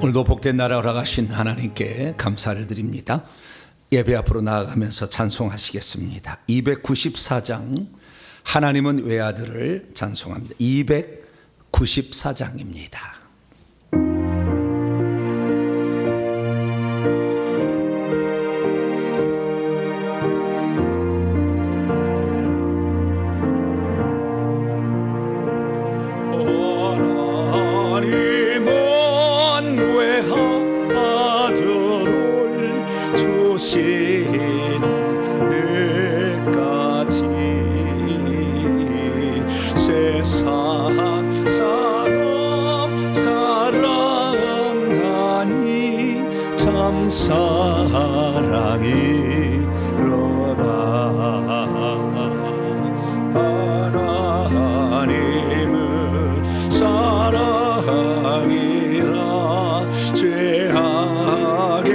오늘도 복된 나라 허락하신 하나님께 감사를 드립니다. 예배 앞으로 나아가면서 찬송하시겠습니다. 294장 하나님은 외아들을 찬송합니다. 294장입니다. 사랑이로다. 하나님은 사랑이라 죄악에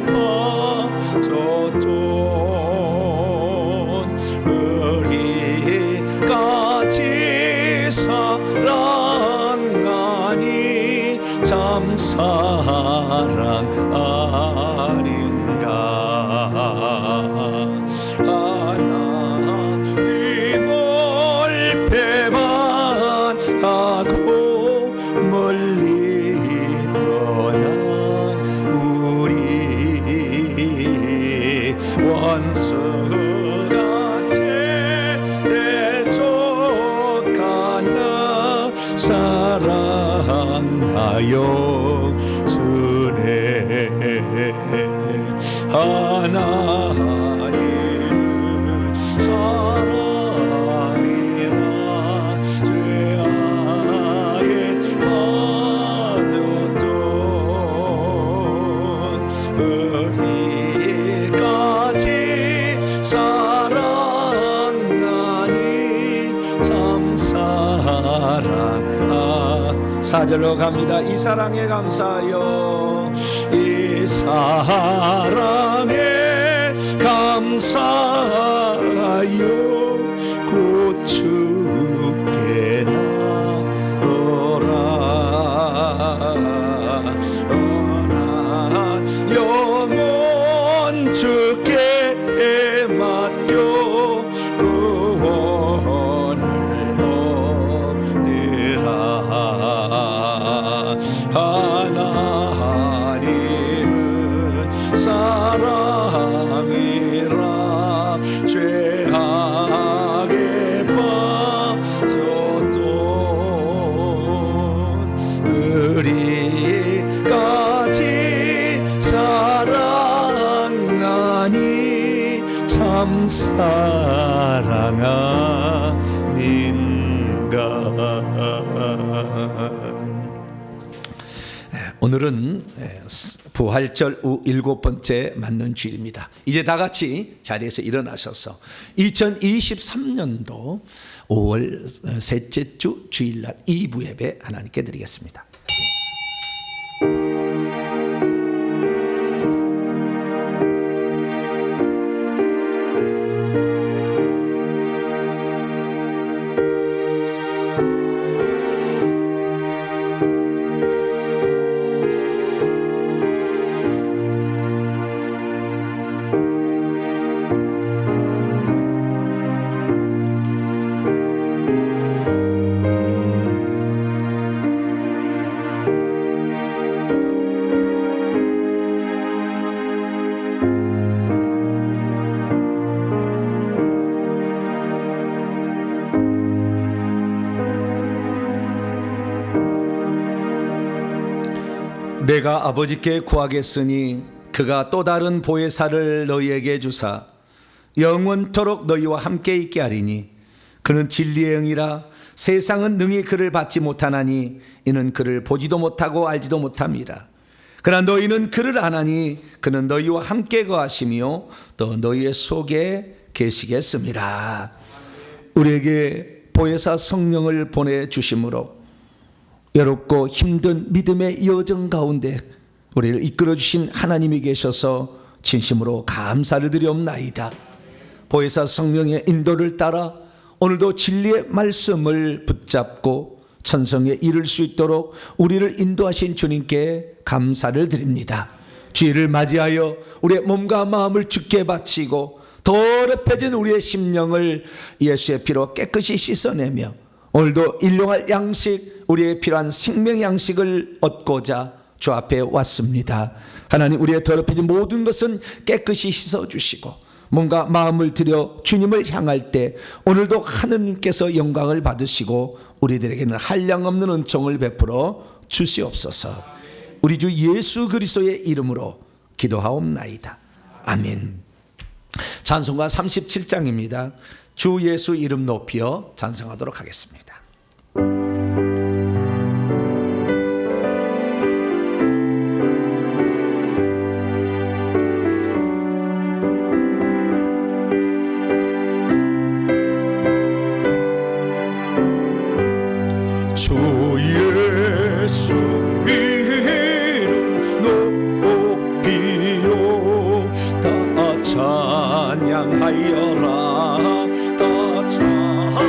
빠졌던 우리까지 사랑하니 참 사랑 아닌가. 하나님을 배반하고 멀리 떠난 우리 원수가 대적하나 사랑하여 주네. 하나님은 사랑이라 죄악에 빠졌던 우리까지 사랑하니 참 사랑. 4절로 갑니다. 이 사랑에 감사하여, 이 사랑에 감사하여 곧 주께 나오라. 영원 주께 맡겨 구원을 얻으라. 하나님은 사랑이라 죄악에 빠졌던 우리까지 사랑하니 참 사랑 아닌가. 오늘은 부활절 후 7번째 맞는 주일입니다. 이제 다 같이 자리에서 일어나셔서 2023년도 5월 셋째 주 주일날 2부 예배 하나님께 드리겠습니다. 내가 아버지께 구하겠으니 그가 또 다른 보혜사를 너희에게 주사 영원토록 너희와 함께 있게 하리니 그는 진리의 영이라 세상은 능히 그를 받지 못하나니 이는 그를 보지도 못하고 알지도 못함이라. 그러나 너희는 그를 아나니 그는 너희와 함께 거하시며 또 너희의 속에 계시겠습니다. 우리에게 보혜사 성령을 보내주심으로 외롭고 힘든 믿음의 여정 가운데 우리를 이끌어주신 하나님이 계셔서 진심으로 감사를 드리옵나이다. 보혜사 성령의 인도를 따라 오늘도 진리의 말씀을 붙잡고 천성에 이를 수 있도록 우리를 인도하신 주님께 감사를 드립니다. 주일을 맞이하여 우리의 몸과 마음을 주께 바치고 더럽혀진 우리의 심령을 예수의 피로 깨끗이 씻어내며 오늘도 일용할 양식, 우리의 필요한 생명 양식을 얻고자 주 앞에 왔습니다. 하나님, 우리의 더럽혀진 모든 것은 깨끗이 씻어주시고 몸과 마음을 들여 주님을 향할 때 오늘도 하느님께서 영광을 받으시고 우리들에게는 한량없는 은총을 베풀어 주시옵소서. 우리 주 예수 그리스도의 이름으로 기도하옵나이다. 아멘. 찬송가 37장입니다. 주 예수 이름 높여 찬송하도록 하겠습니다. 주 예수 이름 높이요 다 찬양하여라 다 찬양하여라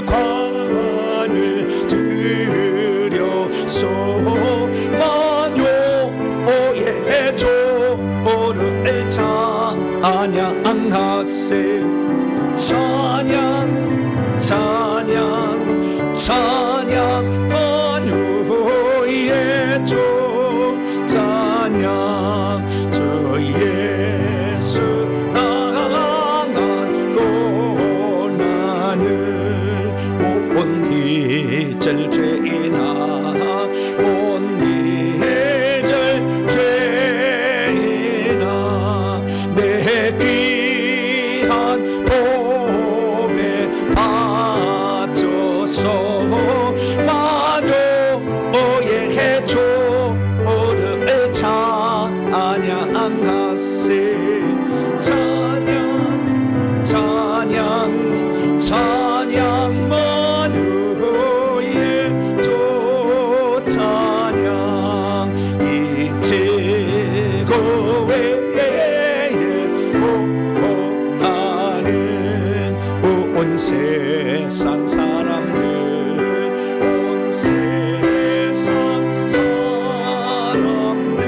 금멸관을 들여서 만요의 조를 찬양하세 찬양 찬양 찬양 만유의 주 찬양 주 예수 당한 고난을 못 잊을 죄나 못 잊을 죄나 내 귀한 복에 받쳐서 만요의 주를 찬양하세 찬양 찬양 찬양 만유의 주 찬양 이제 고외에 오하는 온 세상 사람들 온 세상 사람들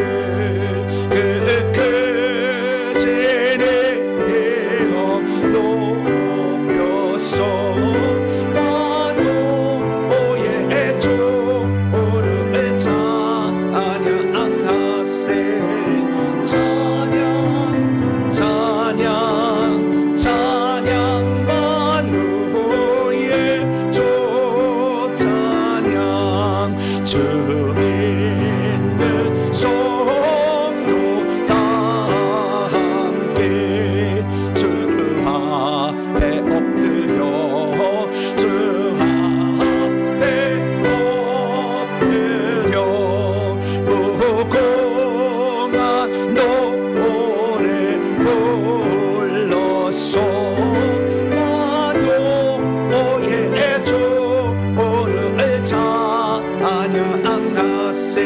끝끝이 내어 높여서 만유의 주를 찬양하세 찬양 찬양 찬양 만유의 주 찬양 주 믿는 성도 다 함께 주 앞에 엎드려 주 앞에 엎드려 무궁한 노래 불러서 만유의 주를 찬양하세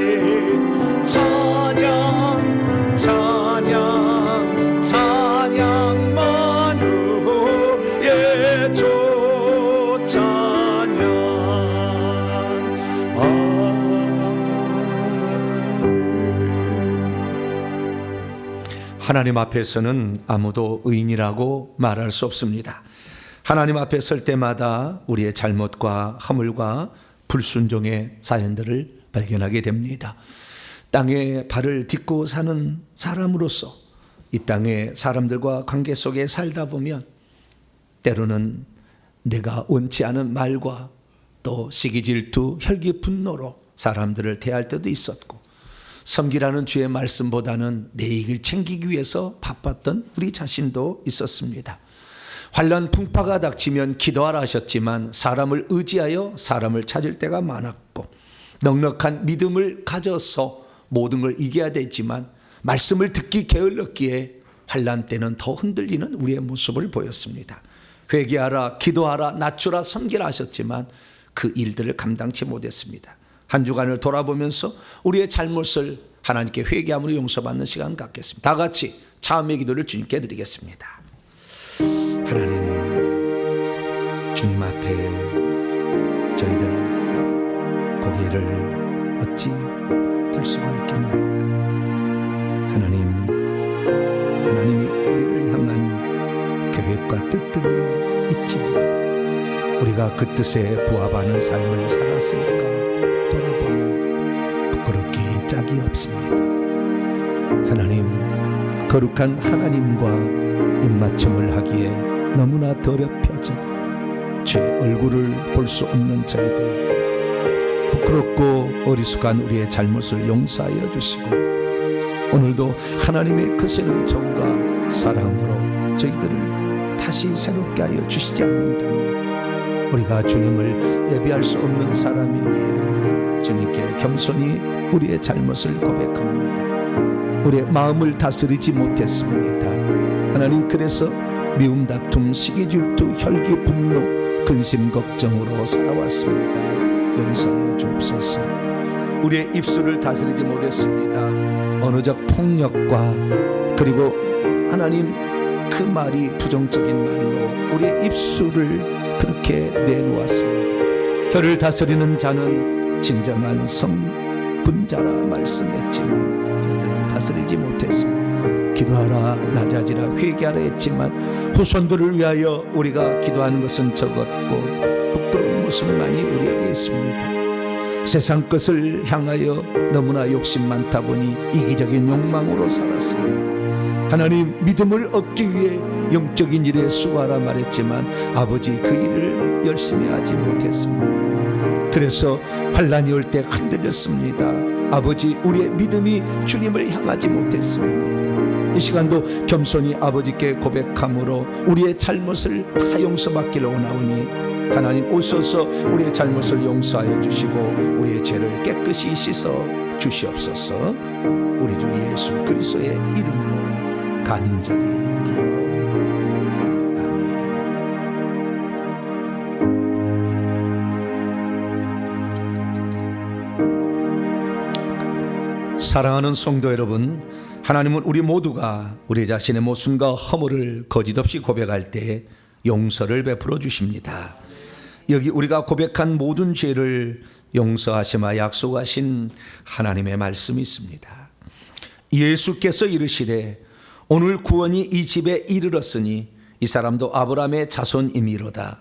찬양 찬양 찬양 만유의 주 찬양 하나님 앞에서는 아무도 의인이라고 말할 수 없습니다. 하나님 앞에 설 때마다 우리의 잘못과 허물과 불순종의 사연들을 발견하게 됩니다. 땅에 발을 딛고 사는 사람으로서 이 땅의 사람들과 관계 속에 살다 보면 때로는 내가 원치 않은 말과 또 시기 질투, 혈기 분노로 사람들을 대할 때도 있었고 섬기라는 주의 말씀보다는 내 이익을 챙기기 위해서 바빴던 우리 자신도 있었습니다. 환난 풍파가 닥치면 기도하라 하셨지만 사람을 의지하여 사람을 찾을 때가 많았고 넉넉한 믿음을 가져서 모든 걸 이겨야 되지만 말씀을 듣기 게을렀기에 환난 때는 더 흔들리는 우리의 모습을 보였습니다. 회개하라, 기도하라, 낮추라, 섬기라 하셨지만 그 일들을 감당치 못했습니다. 한 주간을 돌아보면서 우리의 잘못을 하나님께 회개함으로 용서받는 시간 갖겠습니다. 다 같이 참회 기도를 주님께 드리겠습니다. 하나님, 주님 앞에 저희들 고개를 어찌 들 수가 있겠나이까. 하나님이 우리를 향한 계획과 뜻들이 있지만 우리가 그 뜻에 부합하는 삶을 살았으니까 돌아보면 부끄럽기 짝이 없습니다. 하나님, 거룩한 하나님과 입맞춤을 하기에 너무나 더럽혀져 주의 얼굴을 볼 수 없는 저희들, 부끄럽고 어리숙한 우리의 잘못을 용서하여 주시고 오늘도 하나님의 크시는 정과 사랑으로 저희들을 다시 새롭게 하여 주시지 않는다면 우리가 주님을 예비할 수 없는 사람이기에 주님께 겸손히 우리의 잘못을 고백합니다. 우리의 마음을 다스리지 못했습니다. 하나님, 그래서 미움, 다툼, 시기, 질투, 혈기, 분노, 근심, 걱정으로 살아왔습니다. 용서하여 주옵소서. 우리의 입술을 다스리지 못했습니다. 언어적 폭력과 그리고 하나님, 그 말이 부정적인 말로 우리의 입술을 그렇게 내놓았습니다. 혀를 다스리는 자는 진정한 성분자라 말씀했지만 여자를 다스리지 못했습니다. 기도하라, 낮아지라, 회개하라 했지만 후손들을 위하여 우리가 기도하는 것은 적었고 부끄러운 모습만이 우리에게 있습니다. 세상 것을 향하여 너무나 욕심 많다 보니 이기적인 욕망으로 살았습니다. 하나님, 믿음을 얻기 위해 영적인 일에 수고하라 말했지만 아버지, 그 일을 열심히 하지 못했습니다. 그래서 환난이 올 때 흔들렸습니다. 아버지, 우리의 믿음이 주님을 향하지 못했습니다. 이 시간도 겸손히 아버지께 고백함으로 우리의 잘못을 다 용서받기를 원하오니 하나님, 오셔서 우리의 잘못을 용서하여 주시고 우리의 죄를 깨끗이 씻어 주시옵소서. 우리 주 예수 그리스도의 이름으로 간절히 기도하고 아멘. 사랑하는 성도 여러분, 하나님은 우리 모두가 우리 자신의 모순과 허물을 거짓없이 고백할 때 용서를 베풀어 주십니다. 여기 우리가 고백한 모든 죄를 용서하시마 약속하신 하나님의 말씀이 있습니다. 예수께서 이르시되 오늘 구원이 이 집에 이르렀으니 이 사람도 아브라함의 자손이미로다.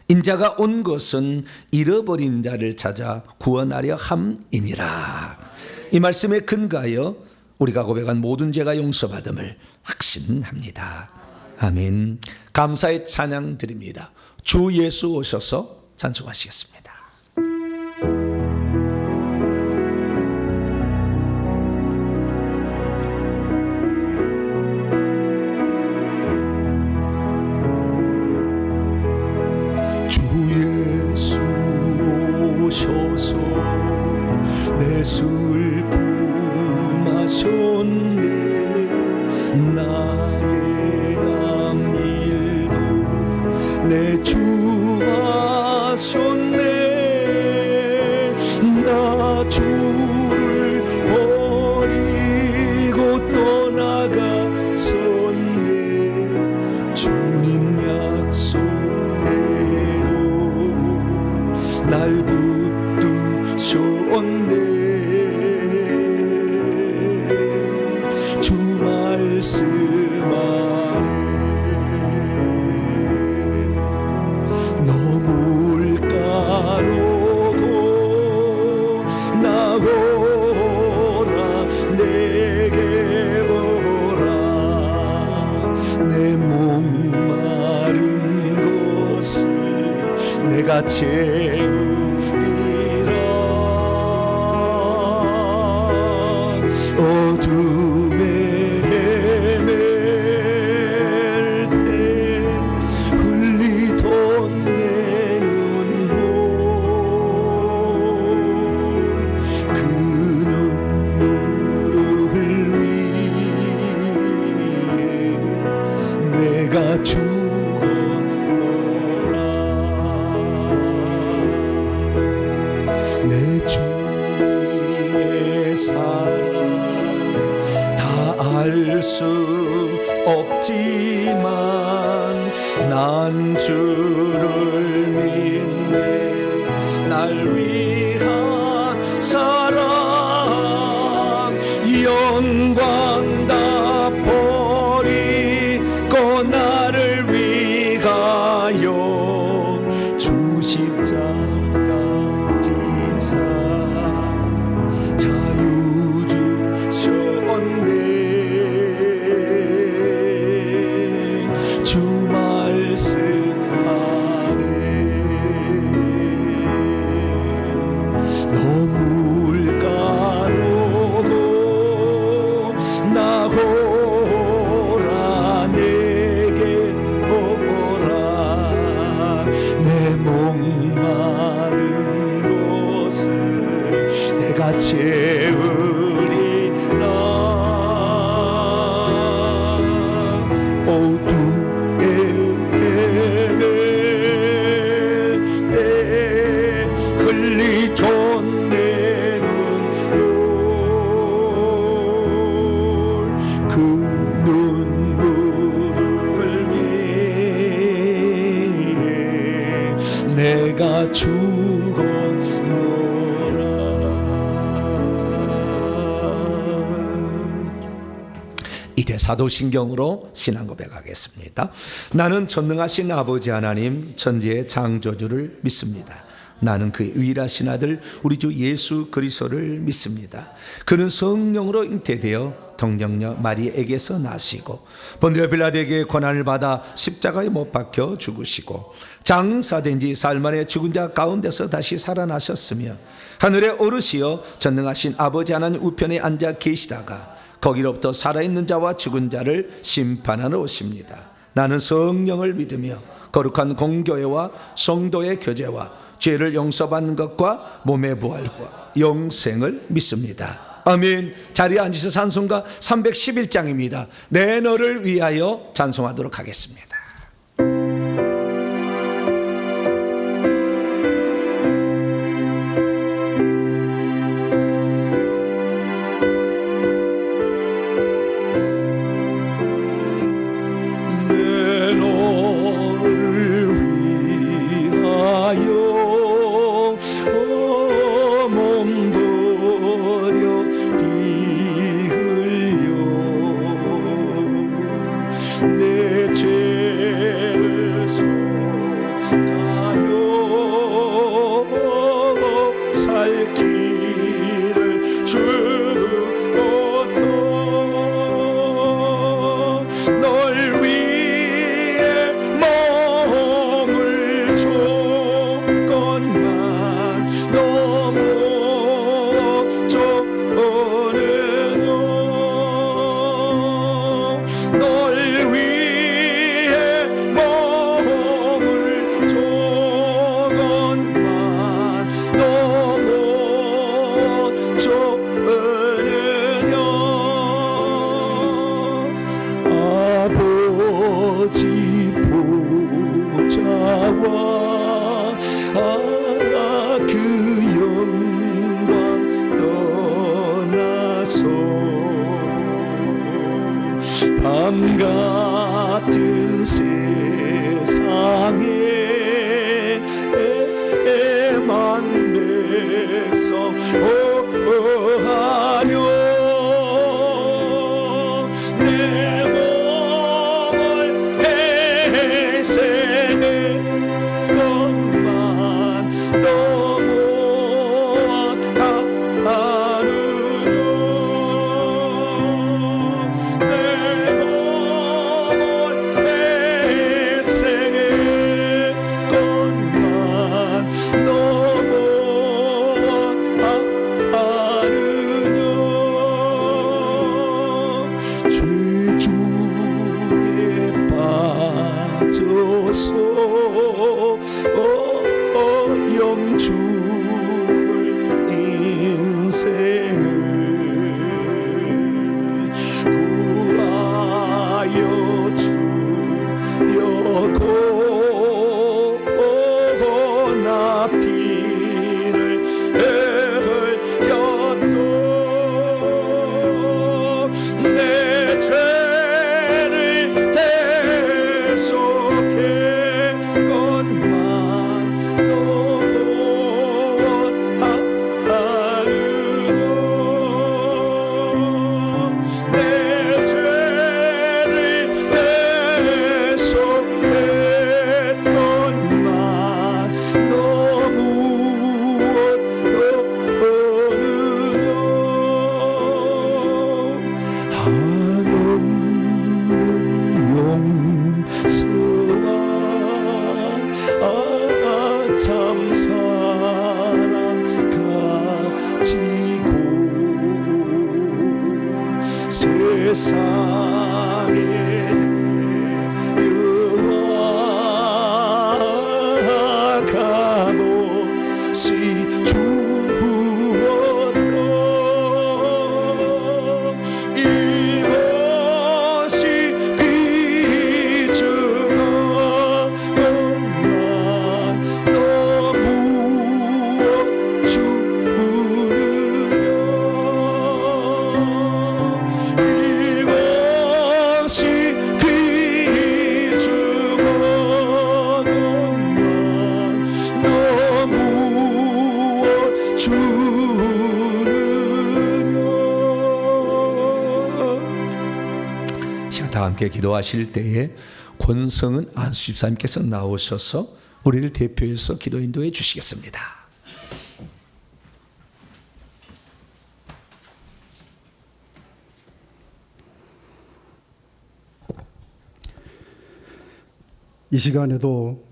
인자가 온 것은 잃어버린 자를 찾아 구원하려 함이니라. 이 말씀에 근거하여 우리가 고백한 모든 죄가 용서받음을 확신합니다. 아멘. 감사의 찬양 드립니다. 주 예수 오셔서 찬송하시겠습니다. 주 예수 오셔서 내 슬픔 하셨네. 나의 앞일도 내 주 하셨네. 나 주를 버리고 떠나갔었네. 주님 약속대로 날 붙드셨네. 주 말씀 아래 너물가로고 나오라 내게 오라. 내 목마른 것을 내가 채우리라. 어둠에 헤맬 때 흘리던 내 눈물, 그 눈물을 위해 내가 죽었노라. 십자가 지사 자유 주셨네. 주 말씀 안에 너물 가로고 나오라 내게 오라 내 목마른 곳을 내가 채우리라. 어두에 내 흘리 쫓내는 그 눈물을 위해 내가 죽었노라. 이제 사도신경으로 신앙 고백하겠습니다. 나는 전능하신 아버지 하나님 천지의 창조주를 믿습니다. 나는 그의 유일하신 아들 우리 주 예수 그리스도를 믿습니다. 그는 성령으로 잉태되어 동정녀 마리에게서 나시고 본디오 빌라도에게 고난을 받아 십자가에 못 박혀 죽으시고 장사된 지 사흘 만에 죽은 자 가운데서 다시 살아나셨으며 하늘에 오르시어 전능하신 아버지 하나님 우편에 앉아 계시다가 거기로부터 살아있는 자와 죽은 자를 심판하러 오십니다. 나는 성령을 믿으며 거룩한 공교회와 성도의 교제와 죄를 용서받는 것과 몸의 부활과 영생을 믿습니다. 아멘. 자리에 앉으셔서 찬송가 311장입니다. 내 너를 위하여 찬송하도록 하겠습니다. 내 죄를 속하여 살 길을 주었던 널 위해 몸을 줬건만 너무 좁으느뇨 널 위해 몸을 줬건만 너무 좁으느뇨 아버지 보좌와 그 영광 떠나서 밤 같은 세상에 애만 백성 오하려 내 몸을 희생해 것만 너무 아까르려 내 몸을 희생해 것만 너무 아까르려 죄 중에 빠져서 영죽을 인생을 구하여 주려고 나 피를 흘렸도 내 죄를 대속해 것만 너무 아르뇨 내 죄를 대속해 것만 너무 사랑 가지고 세상에 값없이 주었던 이것이 귀중한 것만 너 무엇 주느냐 이것이 귀중한 것만 너 무엇 주느냐. 자, 다 함께 기도하실 때에 권성은 안수 집사님께서 나오셔서 우리를 대표해서 기도 인도해 주시겠습니다. 이 시간에도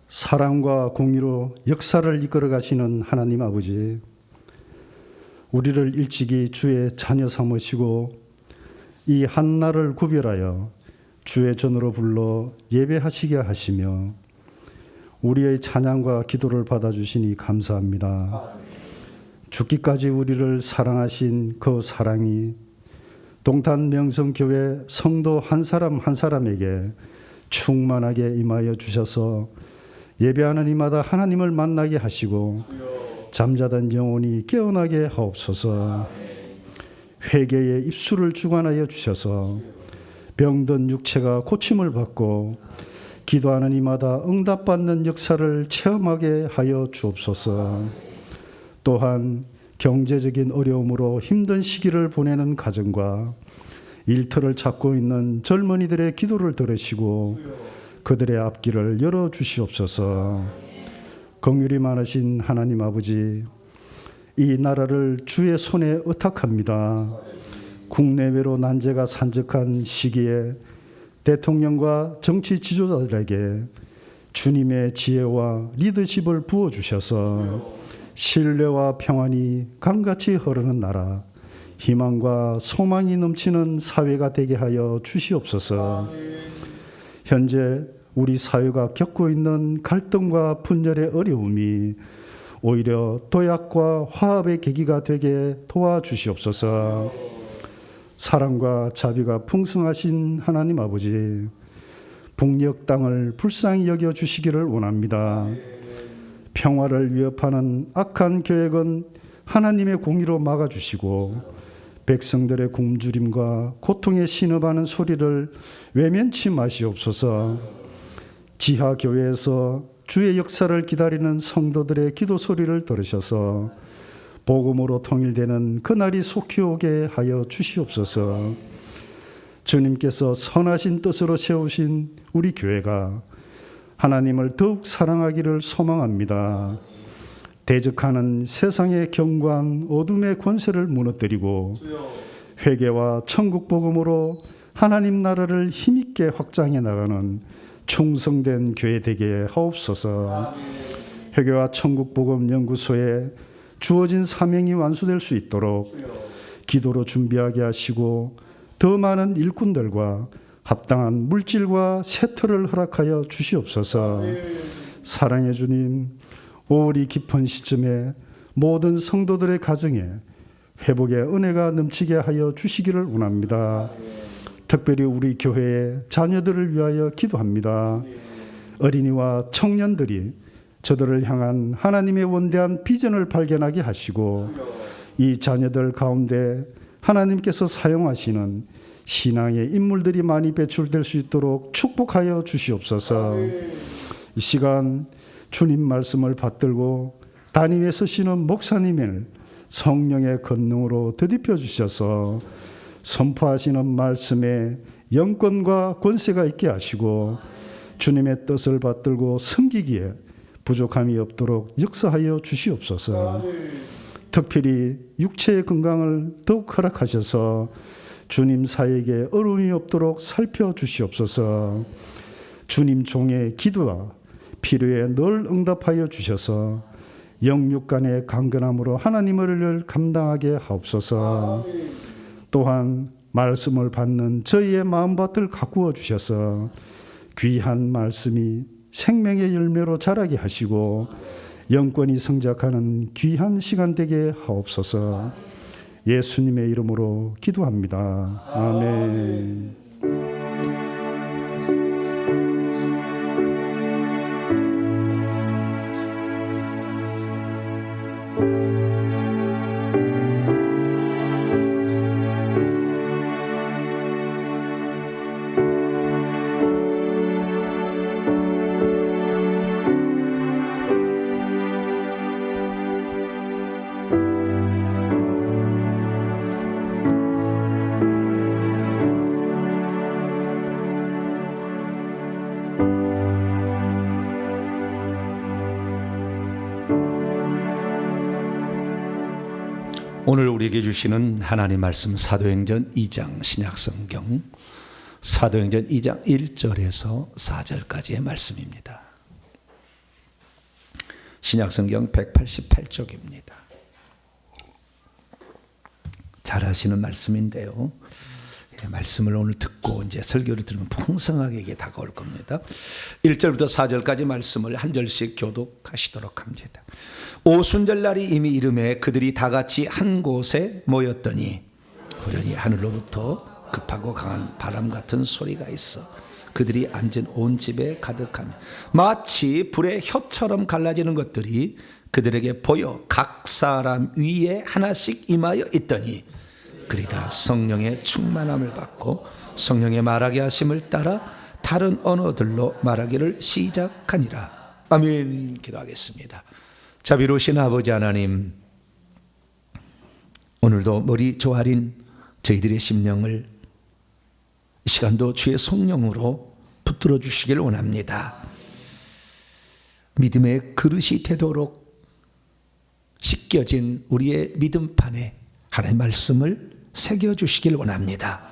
사랑과 공의로 역사를 이끌어 가시는 하나님 아버지, 우리를 일찍이 주의 자녀 삼으시고 이 한날을 구별하여 주의 전으로 불러 예배하시게 하시며 우리의 찬양과 기도를 받아주시니 감사합니다. 죽기까지 우리를 사랑하신 그 사랑이 동탄 명성교회 성도 한 사람 한 사람에게 충만하게 임하여 주셔서 예배하는 이마다 하나님을 만나게 하시고 잠자던 영혼이 깨어나게 하옵소서. 회개의 입술을 주관하여 주셔서 병든 육체가 고침을 받고 기도하는 이마다 응답받는 역사를 체험하게 하여 주옵소서. 또한 경제적인 어려움으로 힘든 시기를 보내는 가정과 일터를 찾고 있는 젊은이들의 기도를 들으시고 그들의 앞길을 열어주시옵소서. 긍휼이 많으신 하나님 아버지, 이 나라를 주의 손에 의탁합니다. 국내외로 난제가 산적한 시기에 대통령과 정치 지도자들에게 주님의 지혜와 리더십을 부어주셔서 신뢰와 평안이 강같이 흐르는 나라, 희망과 소망이 넘치는 사회가 되게 하여 주시옵소서. 현재 우리 사회가 겪고 있는 갈등과 분열의 어려움이 오히려 도약과 화합의 계기가 되게 도와주시옵소서. 사랑과 자비가 풍성하신 하나님 아버지, 북녘 땅을 불쌍히 여겨주시기를 원합니다. 평화를 위협하는 악한 계획은 하나님의 공의로 막아주시고 백성들의 굶주림과 고통에 신음하는 소리를 외면치 마시옵소서. 지하교회에서 주의 역사를 기다리는 성도들의 기도 소리를 들으셔서 복음으로 통일되는 그날이 속히 오게 하여 주시옵소서. 주님께서 선하신 뜻으로 세우신 우리 교회가 하나님을 더욱 사랑하기를 소망합니다. 대적하는 세상의 경관, 어둠의 권세를 무너뜨리고 회개와 천국 복음으로 하나님 나라를 힘있게 확장해 나가는 충성된 교회 되게 하옵소서. 회개와 천국 복음 연구소에 주어진 사명이 완수될 수 있도록 기도로 준비하게 하시고 더 많은 일꾼들과 합당한 물질과 세터를 허락하여 주시옵소서. 사랑의 주님, 오리 깊은 시점에 모든 성도들의 가정에 회복의 은혜가 넘치게 하여 주시기를 원합니다. 특별히 우리 교회의 자녀들을 위하여 기도합니다. 어린이와 청년들이 저들을 향한 하나님의 원대한 비전을 발견하게 하시고 이 자녀들 가운데 하나님께서 사용하시는 신앙의 인물들이 많이 배출될 수 있도록 축복하여 주시옵소서. 이 시간 주님 말씀을 받들고 단위에 서시는 목사님을 성령의 권능으로 더딥혀 주셔서 선포하시는 말씀에 영권과 권세가 있게 하시고 주님의 뜻을 받들고 섬기기에 부족함이 없도록 역사하여 주시옵소서. 특별히 육체의 건강을 더욱 허락하셔서 주님 사에게 어려움이 없도록 살펴주시옵소서. 주님 종의 기도와 필요에 늘 응답하여 주셔서 영육간의 강건함으로 하나님의 일을 감당하게 하옵소서. 또한 말씀을 받는 저희의 마음밭을 가꾸어 주셔서 귀한 말씀이 생명의 열매로 자라게 하시고 영권이 성장하는 귀한 시간 되게 하옵소서. 예수님의 이름으로 기도합니다. 아멘. 오늘 우리에게 주시는 하나님 말씀 사도행전 2장 신약성경 사도행전 2장 1절에서 4절까지의 말씀입니다. 신약성경 188쪽입니다. 잘 아시는 말씀인데요. 말씀을 오늘 듣고 이제 설교를 들으면 풍성하게 이게 다가올 겁니다. 1절부터 4절까지 말씀을 한 절씩 교독하시도록 합니다. 오순절 날이 이미 이름에 그들이 다 같이 한 곳에 모였더니 후련히 하늘로부터 급하고 강한 바람 같은 소리가 있어 그들이 앉은 온 집에 가득하며 마치 불의 혀처럼 갈라지는 것들이 그들에게 보여 각 사람 위에 하나씩 임하여 있더니 그리 다 성령의 충만함을 받고 성령의 말하게 하심을 따라 다른 언어들로 말하기를 시작하니라. 아멘. 기도하겠습니다. 자비로우신 아버지 하나님, 오늘도 머리 조아린 저희들의 심령을 이 시간도 주의 성령으로 붙들어 주시길 원합니다. 믿음의 그릇이 되도록 씻겨진 우리의 믿음판에 하나님의 말씀을 새겨주시길 원합니다.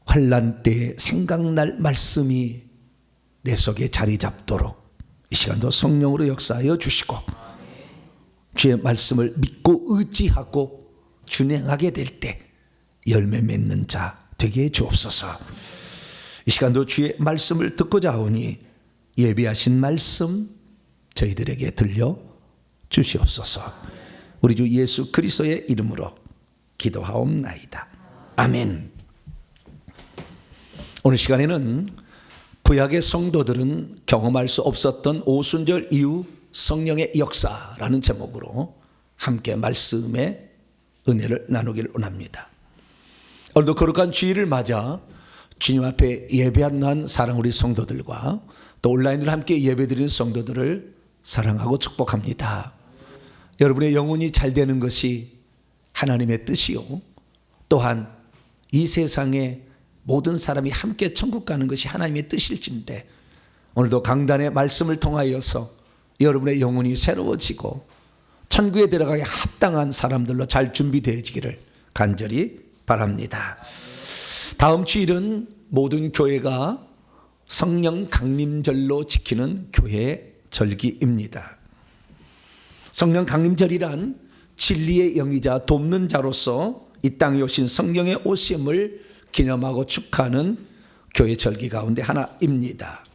환난 때에 생각날 말씀이 내 속에 자리 잡도록 이 시간도 성령으로 역사하여 주시고 주의 말씀을 믿고 의지하고 준행하게 될 때 열매 맺는 자 되게 해 주옵소서. 이 시간도 주의 말씀을 듣고자 하오니 예비하신 말씀 저희들에게 들려 주시옵소서. 우리 주 예수 그리스도의 이름으로 기도하옵나이다. 아멘. 오늘 시간에는 구약의 성도들은 경험할 수 없었던 오순절 이후 성령의 역사라는 제목으로 함께 말씀의 은혜를 나누기를 원합니다. 오늘도 거룩한 주일을 맞아 주님 앞에 예배하는 사랑 우리 성도들과 또 온라인으로 함께 예배드리는 성도들을 사랑하고 축복합니다. 여러분의 영혼이 잘 되는 것이 하나님의 뜻이요, 또한 이 세상에 모든 사람이 함께 천국 가는 것이 하나님의 뜻일진데 오늘도 강단의 말씀을 통하여서 여러분의 영혼이 새로워지고 천국에 들어가기 합당한 사람들로 잘 준비되어지기를 간절히 바랍니다. 다음 주일은 모든 교회가 성령 강림절로 지키는 교회 절기입니다. 성령 강림절이란 진리의 영이자 돕는 자로서 이 땅에 오신 성령의 오심을 기념하고 축하하는 교회 절기 가운데 하나입니다.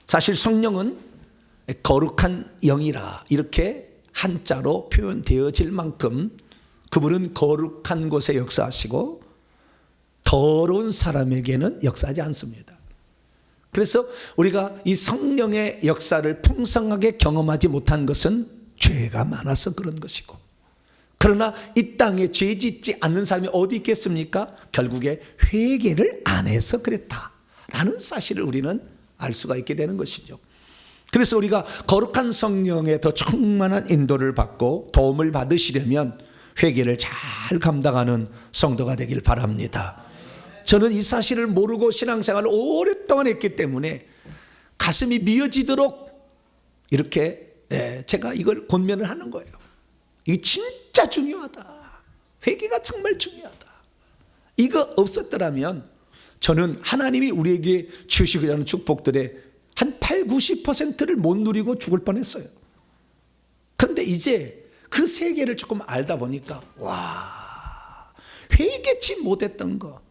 사실 성령은 거룩한 영이라 이렇게 한자로 표현되어질 만큼 그분은 거룩한 곳에 역사하시고 더러운 사람에게는 역사하지 않습니다. 그래서 우리가 이 성령의 역사를 풍성하게 경험하지 못한 것은 죄가 많아서 그런 것이고, 그러나 이 땅에 죄 짓지 않는 사람이 어디 있겠습니까? 결국에 회개를 안 해서 그랬다라는 사실을 우리는 알 수가 있게 되는 것이죠. 그래서 우리가 거룩한 성령의 더 충만한 인도를 받고 도움을 받으시려면 회개를 잘 감당하는 성도가 되길 바랍니다. 저는 이 사실을 모르고 신앙생활을 오랫동안 했기 때문에 가슴이 미어지도록 이렇게 제가 이걸 권면을 하는 거예요. 이게 진짜 중요하다. 회개가 정말 중요하다. 이거 없었더라면 저는 하나님이 우리에게 주시고자 하는 축복들에 한 8, 90%를 못 누리고 죽을 뻔했어요. 그런데 이제 그 세계를 조금 알다 보니까 회개치 못했던 거,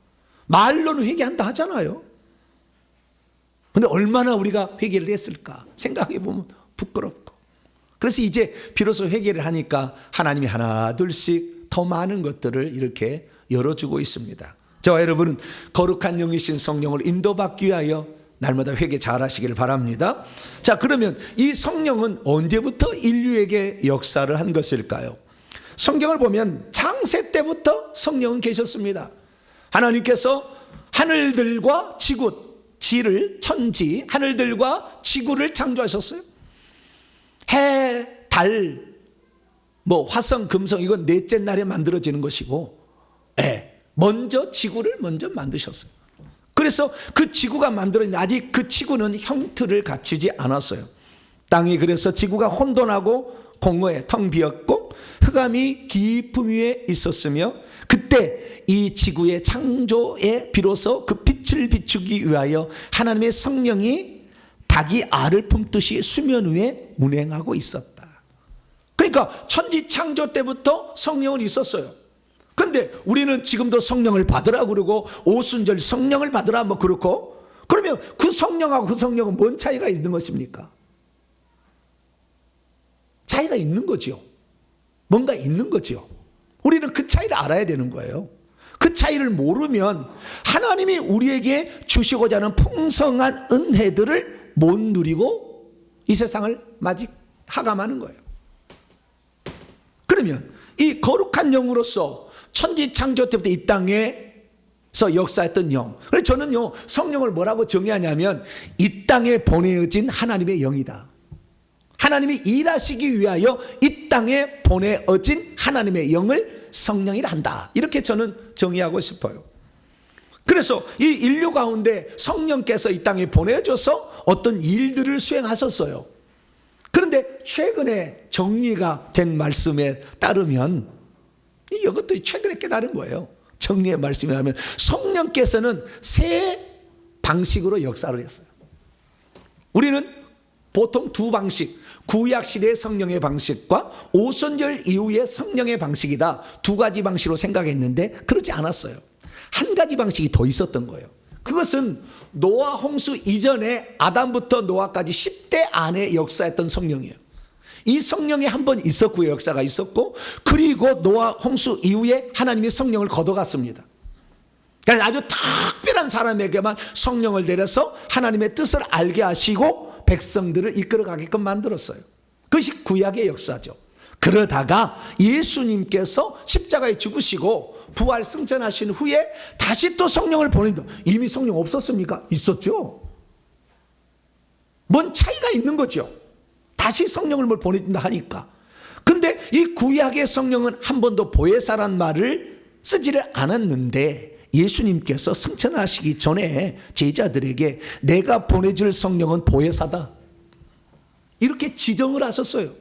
말로는 회개한다 하잖아요. 근데 얼마나 우리가 회개를 했을까 생각해 보면 부끄럽고. 그래서 이제 비로소 회개를 하니까 하나님이 하나 둘씩 더 많은 것들을 이렇게 열어주고 있습니다. 저와 여러분은 거룩한 영이신 성령을 인도받기 위하여 날마다 회개 잘하시기를 바랍니다. 자, 그러면 이 성령은 언제부터 인류에게 역사를 한 것일까요? 성경을 보면 창세 때부터 성령은 계셨습니다. 하나님께서 하늘들과 지를 천지, 하늘들과 지구를 창조하셨어요. 해, 달, 화성, 금성, 이건 넷째 날에 만들어지는 것이고, 먼저 지구를 먼저 만드셨어요. 그래서 그 지구가 만들어졌는데 아직 그 지구는 형틀을 갖추지 않았어요. 땅이 그래서 지구가 혼돈하고 공허해 텅 비었고 흑암이 깊음 위에 있었으며, 그때 이 지구의 창조에 비로소 그 빛을 비추기 위하여 하나님의 성령이 닭이 알을 품듯이 수면 위에 운행하고 있었다. 그러니까 천지 창조 때부터 성령은 있었어요. 그런데 우리는 지금도 성령을 받으라 그러고 오순절 성령을 받으라 그렇고, 그러면 그 성령하고 그 성령은 뭔 차이가 있는 것입니까? 차이가 있는 거죠. 뭔가 있는 거죠. 우리는 그 차이를 알아야 되는 거예요. 그 차이를 모르면 하나님이 우리에게 주시고자 하는 풍성한 은혜들을 못 누리고 이 세상을 하감하는 거예요. 그러면 이 거룩한 영으로서 천지 창조 때부터 이 땅에서 역사했던 영, 그래서 저는요 성령을 뭐라고 정의하냐면 이 땅에 보내어진 하나님의 영이다. 하나님이 일하시기 위하여 이 땅에 보내어진 하나님의 영을 성령이라 한다. 이렇게 저는 정의하고 싶어요. 그래서 이 인류 가운데 성령께서 이 땅에 보내줘서 어떤 일들을 수행하셨어요. 그런데 최근에 정리가 된 말씀에 따르면, 이것도 최근에 깨달은 거예요. 정리의 말씀에 하면 성령께서는 세 방식으로 역사를 했어요. 우리는 보통 두 방식, 구약시대의 성령의 방식과 오순절 이후의 성령의 방식이다, 두 가지 방식으로 생각했는데 그렇지 않았어요. 한 가지 방식이 더 있었던 거예요. 그것은 노아 홍수 이전에 아담부터 노아까지 10대 안에 역사했던 성령이에요. 이 성령이 한 번 있었고요, 역사가 있었고, 그리고 노아 홍수 이후에 하나님이 성령을 걷어갔습니다. 그러니까 아주 특별한 사람에게만 성령을 내려서 하나님의 뜻을 알게 하시고 백성들을 이끌어가게끔 만들었어요. 그것이 구약의 역사죠. 그러다가 예수님께서 십자가에 죽으시고 부활 승천하신 후에 다시 또 성령을 보낸다. 이미 성령 없었습니까? 있었죠. 뭔 차이가 있는 거죠. 다시 성령을 보내준다 하니까. 근데 이 구약의 성령은 한 번도 보혜사란 말을 쓰지를 않았는데 예수님께서 승천하시기 전에 제자들에게 내가 보내줄 성령은 보혜사다, 이렇게 지정을 하셨어요.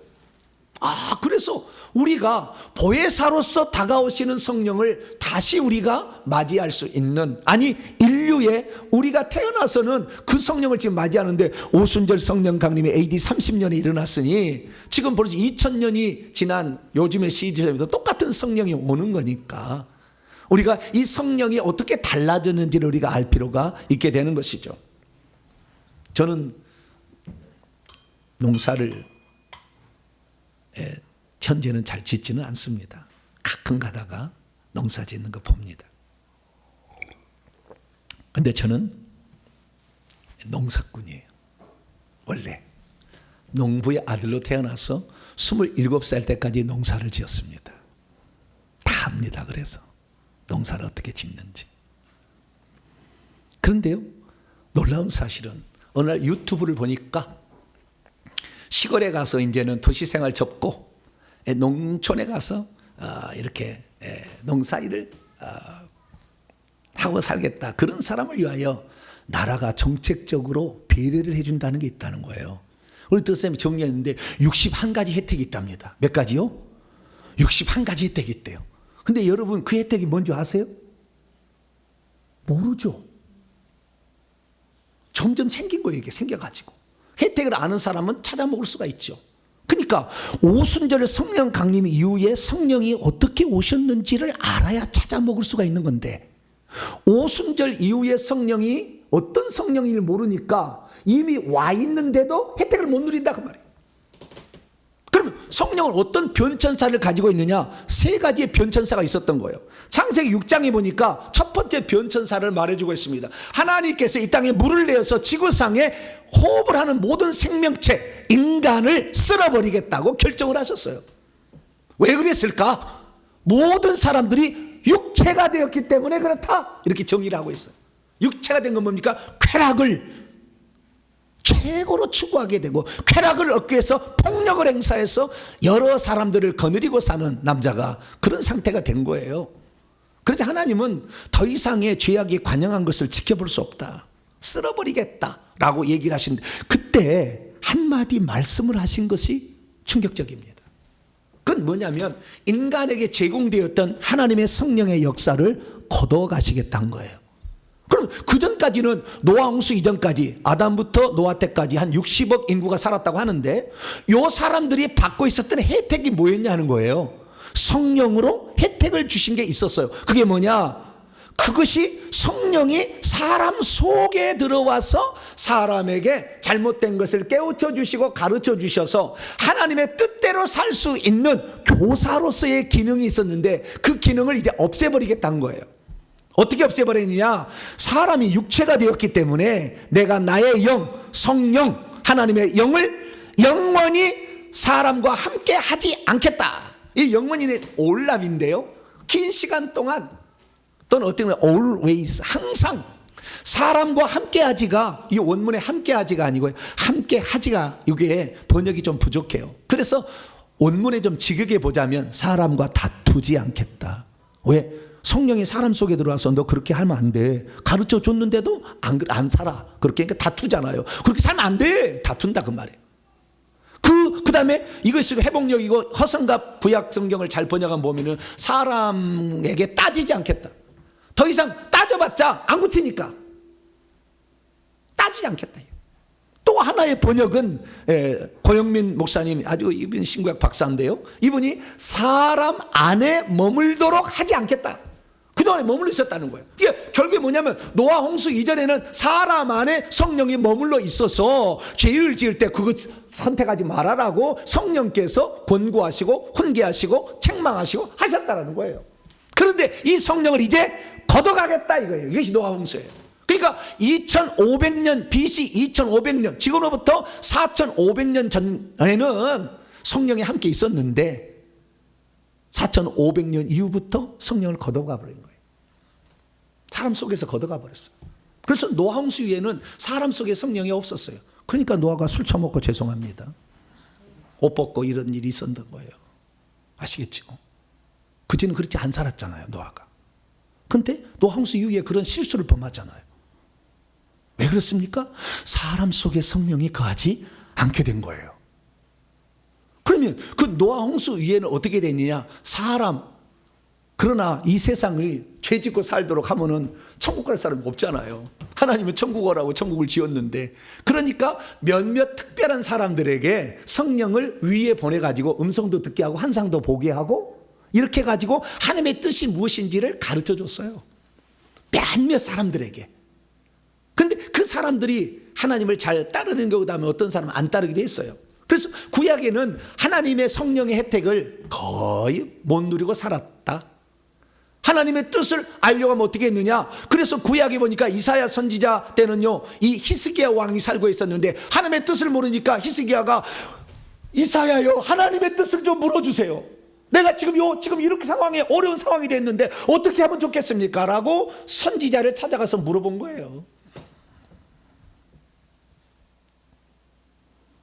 그래서 우리가 보혜사로서 다가오시는 성령을 다시 우리가 맞이할 수 있는, 아니 인류에 우리가 태어나서는 그 성령을 지금 맞이하는데 오순절 성령 강림이 AD 30년에 일어났으니 지금 벌써 2000년이 지난 요즘의 시대에도 똑같은 성령이 오는 거니까 우리가 이 성령이 어떻게 달라졌는지를 우리가 알 필요가 있게 되는 것이죠. 저는 농사를 현재는 잘 짓지는 않습니다. 가끔 가다가 농사 짓는 거 봅니다. 근데 저는 농사꾼이에요. 원래 농부의 아들로 태어나서 27살 때까지 농사를 지었습니다. 다 압니다. 그래서 농사를 어떻게 짓는지. 그런데요, 놀라운 사실은 어느 날 유튜브를 보니까 시골에 가서 이제는 도시생활 접고 농촌에 가서 이렇게 농사일을 하고 살겠다, 그런 사람을 위하여 나라가 정책적으로 배려를 해준다는 게 있다는 거예요. 우리 뜻쌤이 정리했는데 61가지 혜택이 있답니다. 몇 가지요? 61가지 혜택이 있대요. 근데 여러분 그 혜택이 뭔지 아세요? 모르죠. 점점 생긴 거예요. 이게 생겨가지고. 혜택을 아는 사람은 찾아 먹을 수가 있죠. 그러니까 오순절 성령 강림 이후에 성령이 어떻게 오셨는지를 알아야 찾아 먹을 수가 있는 건데, 오순절 이후에 성령이 어떤 성령인지 모르니까 이미 와 있는데도 혜택을 못 누린다 그 말이에요. 그럼 성령은 어떤 변천사를 가지고 있느냐? 세 가지의 변천사가 있었던 거예요. 창세기 6장에 보니까 첫 번째 변천사를 말해주고 있습니다. 하나님께서 이 땅에 물을 내어서 지구상에 호흡을 하는 모든 생명체, 인간을 쓸어버리겠다고 결정을 하셨어요. 왜 그랬을까? 모든 사람들이 육체가 되었기 때문에 그렇다, 이렇게 정의를 하고 있어요. 육체가 된 건 뭡니까? 쾌락을 최고로 추구하게 되고, 쾌락을 얻기 위해서 폭력을 행사해서 여러 사람들을 거느리고 사는 남자가 그런 상태가 된 거예요. 그런데 하나님은 더 이상의 죄악이 관영한 것을 지켜볼 수 없다, 쓸어버리겠다라고 얘기를 하시는데, 그때 한마디 말씀을 하신 것이 충격적입니다. 그건 뭐냐면 인간에게 제공되었던 하나님의 성령의 역사를 거둬가시겠다는 거예요. 그럼 그 전까지는 노아 홍수 이전까지, 아담부터 노아 때까지 한 60억 인구가 살았다고 하는데, 요 사람들이 받고 있었던 혜택이 뭐였냐 하는 거예요. 성령으로 혜택을 주신 게 있었어요. 그게 뭐냐? 그것이 성령이 사람 속에 들어와서 사람에게 잘못된 것을 깨우쳐 주시고 가르쳐 주셔서 하나님의 뜻대로 살 수 있는 교사로서의 기능이 있었는데, 그 기능을 이제 없애버리겠다는 거예요. 어떻게 없애버리느냐? 사람이 육체가 되었기 때문에 내가 나의 영, 성령, 하나님의 영을 영원히 사람과 함께 하지 않겠다. 이 영원히는 올람인데요, 긴 시간 동안, 또는 어떻게 보면 always, 항상 사람과 함께 하지가, 이 원문에 함께 하지가 아니고요, 함께 하지가, 이게 번역이 좀 부족해요. 그래서 원문에 좀 직역해 보자면 사람과 다투지 않겠다. 왜? 성령이 사람 속에 들어와서 너 그렇게 하면 안 돼, 가르쳐 줬는데도 안 살아, 그렇게, 그러니까 다투잖아요. 그렇게 살면 안 돼, 다툰다 그 말이에요. 그 다음에 이것이 회복력이고, 허성갑 구약 성경을 잘 번역한 보면은 사람에게 따지지 않겠다. 더 이상 따져봤자 안 고치니까 따지지 않겠다. 또 하나의 번역은 고영민 목사님, 아주 이분 신구약 박사인데요, 이분이 사람 안에 머물도록 하지 않겠다. 그동안에 머물러 있었다는 거예요. 이게 결국에 뭐냐면 노아 홍수 이전에는 사람 안에 성령이 머물러 있어서 죄를 지을 때 그거 선택하지 말아라고 성령께서 권고하시고 훈계하시고 책망하시고 하셨다는 거예요. 그런데 이 성령을 이제 걷어가겠다 이거예요. 이것이 노아 홍수예요. 그러니까 2500년 BC 2500년, 지금으로부터 4500년 전에는 성령이 함께 있었는데 4500년 이후부터 성령을 걷어가 버린 거예요. 사람 속에서 걷어가 버렸어요. 그래서 노아 홍수 이후에는 사람 속에 성령이 없었어요. 그러니까 노아가 술 처먹고 죄송합니다, 옷 벗고 이런 일이 있었던 거예요. 아시겠죠? 그전에는 그렇지 안 살았잖아요, 노아가. 근데 노아 홍수 이후에 그런 실수를 범하잖아요. 왜 그렇습니까? 사람 속에 성령이 거하지 않게 된 거예요. 그러면 그 노아 홍수 이후에는 어떻게 됐느냐? 사람, 그러나 이 세상을 죄 짓고 살도록 하면은 천국 갈 사람이 없잖아요. 하나님은 천국 오라고 천국을 지었는데, 그러니까 몇몇 특별한 사람들에게 성령을 위에 보내가지고 음성도 듣게 하고 환상도 보게 하고 이렇게 가지고 하나님의 뜻이 무엇인지를 가르쳐 줬어요. 몇몇 사람들에게. 근데 그 사람들이 하나님을 잘 따르는 경우도 하면 어떤 사람은 안 따르기도 했어요. 그래서 구약에는 하나님의 성령의 혜택을 거의 못 누리고 살았다. 하나님의 뜻을 알려고 하면 어떻게 했느냐? 그래서 구약에 보니까 이사야 선지자 때는요, 이 히스기야 왕이 살고 있었는데 하나님의 뜻을 모르니까 히스기야가 이사야요, 하나님의 뜻을 좀 물어주세요. 내가 지금 이렇게 어려운 상황이 됐는데 어떻게 하면 좋겠습니까? 라고 선지자를 찾아가서 물어본 거예요.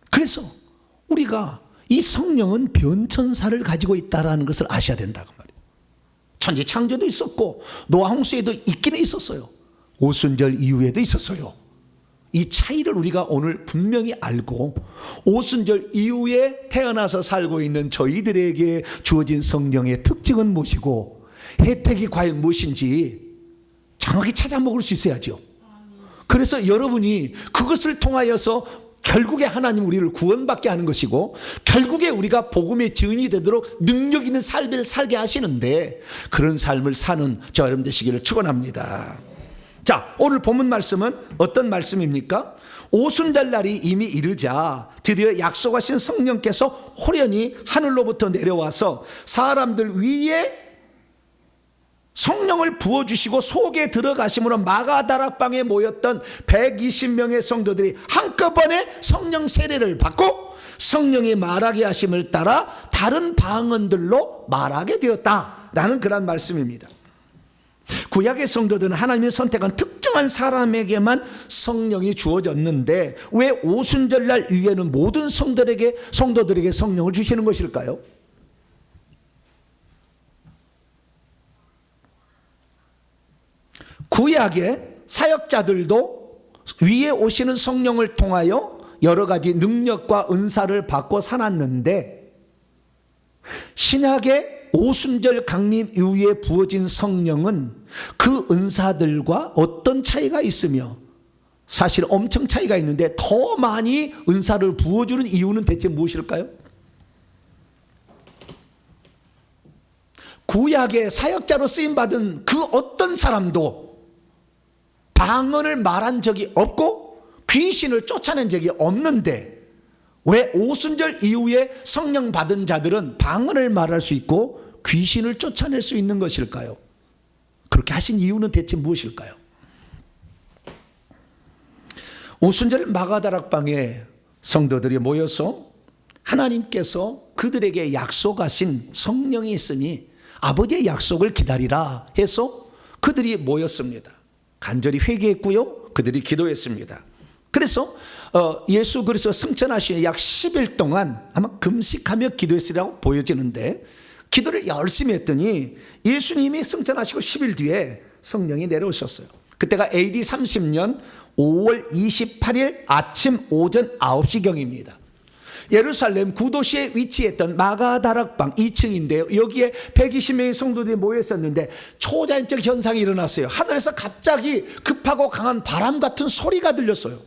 그래서 우리가 이 성령은 변천사를 가지고 있다는 것을 아셔야 된다고 말이에요. 천지 창조도 있었고 노아 홍수에도 있기는 있었어요. 오순절 이후에도 있었어요. 이 차이를 우리가 오늘 분명히 알고, 오순절 이후에 태어나서 살고 있는 저희들에게 주어진 성령의 특징은 무엇이고 혜택이 과연 무엇인지 정확히 찾아 먹을 수 있어야죠. 그래서 여러분이 그것을 통하여서 결국에 하나님 우리를 구원받게 하는 것이고 결국에 우리가 복음의 증인이 되도록 능력 있는 삶을 살게 하시는데 그런 삶을 사는 저와 여러분 되시기를 축원합니다. 자, 오늘 본문 말씀은 어떤 말씀입니까? 오순절 날이 이미 이르자 드디어 약속하신 성령께서 호련히 하늘로부터 내려와서 사람들 위에 성령을 부어주시고 속에 들어가심으로 마가다락방에 모였던 120명의 성도들이 한꺼번에 성령 세례를 받고 성령이 말하게 하심을 따라 다른 방언들로 말하게 되었다라는 그런 말씀입니다. 구약의 성도들은 하나님이 선택한 특정한 사람에게만 성령이 주어졌는데 왜 오순절날 이후에는 모든 성도들에게 성령을 주시는 것일까요? 구약의 사역자들도 위에 오시는 성령을 통하여 여러 가지 능력과 은사를 받고 살았는데 신약의 오순절 강림 이후에 부어진 성령은 그 은사들과 어떤 차이가 있으며 사실 엄청 차이가 있는데 더 많이 은사를 부어주는 이유는 대체 무엇일까요? 구약의 사역자로 쓰임받은 그 어떤 사람도 방언을 말한 적이 없고 귀신을 쫓아낸 적이 없는데 왜 오순절 이후에 성령 받은 자들은 방언을 말할 수 있고 귀신을 쫓아낼 수 있는 것일까요? 그렇게 하신 이유는 대체 무엇일까요? 오순절 마가다락방에 성도들이 모여서 하나님께서 그들에게 약속하신 성령이 있으니 아버지의 약속을 기다리라 해서 그들이 모였습니다. 간절히 회개했고요. 그들이 기도했습니다. 그래서 예수 그리스도 승천하시는 약 10일 동안 아마 금식하며 기도했으리라고 보여지는데 기도를 열심히 했더니 예수님이 승천하시고 10일 뒤에 성령이 내려오셨어요. 그때가 AD 30년 5월 28일 아침 오전 9시경입니다. 예루살렘 구도시에 위치했던 마가다락방 2층인데요. 여기에 120명의 성도들이 모여 있었는데 초자연적 현상이 일어났어요. 하늘에서 갑자기 급하고 강한 바람 같은 소리가 들렸어요.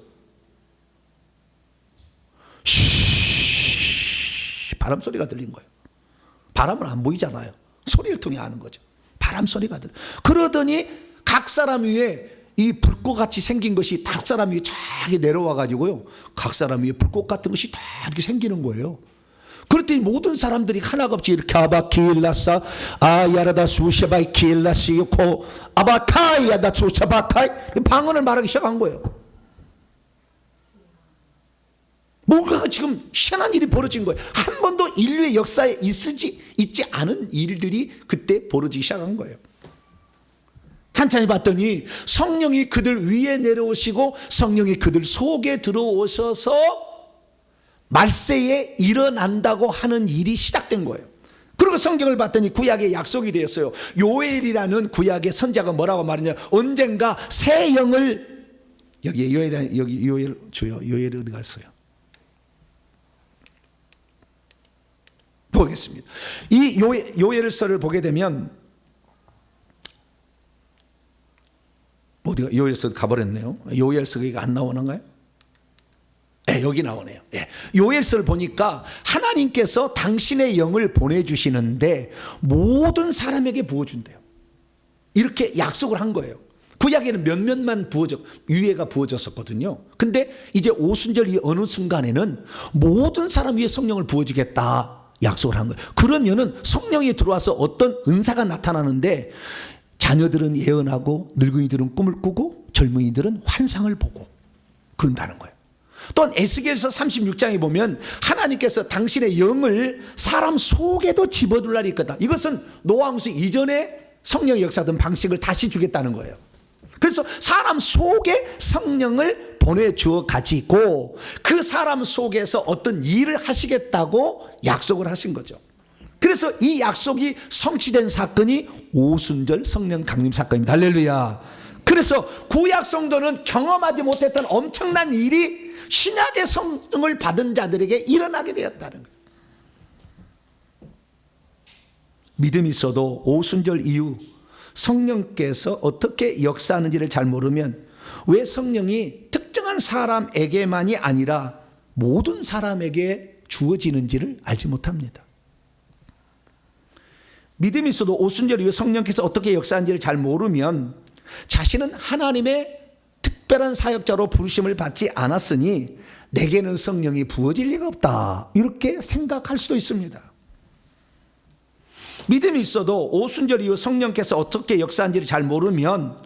바람 소리가 들린 거예요. 바람은 안 보이잖아요. 소리를 통해 아는 거죠. 바람 소리가 들려. 그러더니 각 사람 위에 이 불꽃같이 생긴 것이 각 사람 위에 쫙 내려와 가지고요. 각 사람 위에 불꽃 같은 것이 다 이렇게 생기는 거예요. 그랬더니 모든 사람들이 하나가 없이 이렇게 아바키일라사 아야라다 수샤바이키일라시고 아바카이야다 수샤바카이 방언을 말하기 시작한 거예요. 뭔가 지금 희한한 일이 벌어진 거예요. 한 번도 인류의 역사에 있지 않은 일들이 그때 벌어지기 시작한 거예요. 찬찬히 봤더니 성령이 그들 위에 내려오시고 성령이 그들 속에 들어오셔서 말세에 일어난다고 하는 일이 시작된 거예요. 그리고 성경을 봤더니 구약의 약속이 되었어요. 요엘이라는 구약의 선자가 뭐라고 말하냐, 언젠가 새 영을 여기 요엘 주요 요엘이 어디 갔어요? 보겠습니다. 이 요엘서를 보게 되면 어디가 요엘서 가버렸네요. 요엘서가 이거 안 나오는가요? 네, 여기 나오네요. 네. 요엘서를 보니까 하나님께서 당신의 영을 보내주시는데 모든 사람에게 부어준대요. 이렇게 약속을 한 거예요. 구약에는 몇몇만 유예가 부어졌었거든요. 근데 이제 오순절 이 어느 순간에는 모든 사람 위에 성령을 부어주겠다 약속을 한 거예요. 그러면은 성령이 들어와서 어떤 은사가 나타나는데 자녀들은 예언하고 늙은이들은 꿈을 꾸고 젊은이들은 환상을 보고 그런다는 거예요. 또한 에스겔서 36장에 보면 하나님께서 당신의 영을 사람 속에도 집어둘 날이 있거든. 이것은 노아홍수 이전에 성령의 역사든 방식을 다시 주겠다는 거예요. 그래서 사람 속에 성령을 보내주어 가지고 그 사람 속에서 어떤 일을 하시겠다고 약속을 하신 거죠. 그래서 이 약속이 성취된 사건이 오순절 성령 강림 사건입니다. 할렐루야. 그래서 구약 성도는 경험하지 못했던 엄청난 일이 신약의 성령을 받은 자들에게 일어나게 되었다는 거예요. 믿음이 있어도 오순절 이후 성령께서 어떻게 역사하는지를 잘 모르면 왜 성령이 특정한 사람에게만이 아니라 모든 사람에게 주어지는지를 알지 못합니다. 믿음이 있어도 오순절 이후 성령께서 어떻게 역사하는지를 잘 모르면 자신은 하나님의 특별한 사역자로 부르심을 받지 않았으니 내게는 성령이 부어질 리가 없다, 이렇게 생각할 수도 있습니다. 믿음이 있어도 오순절 이후 성령께서 어떻게 역사하는지를 잘 모르면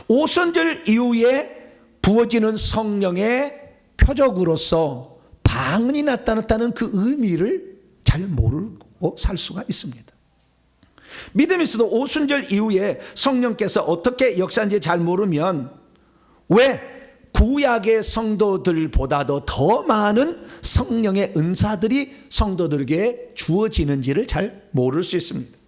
오순절 이후에 부어지는 성령의 표적으로서 방언이 나타났다는 그 의미를 잘 모르고 살 수가 있습니다. 믿음이 있어도 오순절 이후에 성령께서 어떻게 역사하는지 잘 모르면 왜 구약의 성도들보다도 더 많은 성령의 은사들이 성도들에게 주어지는지를 잘 모를 수 있습니다.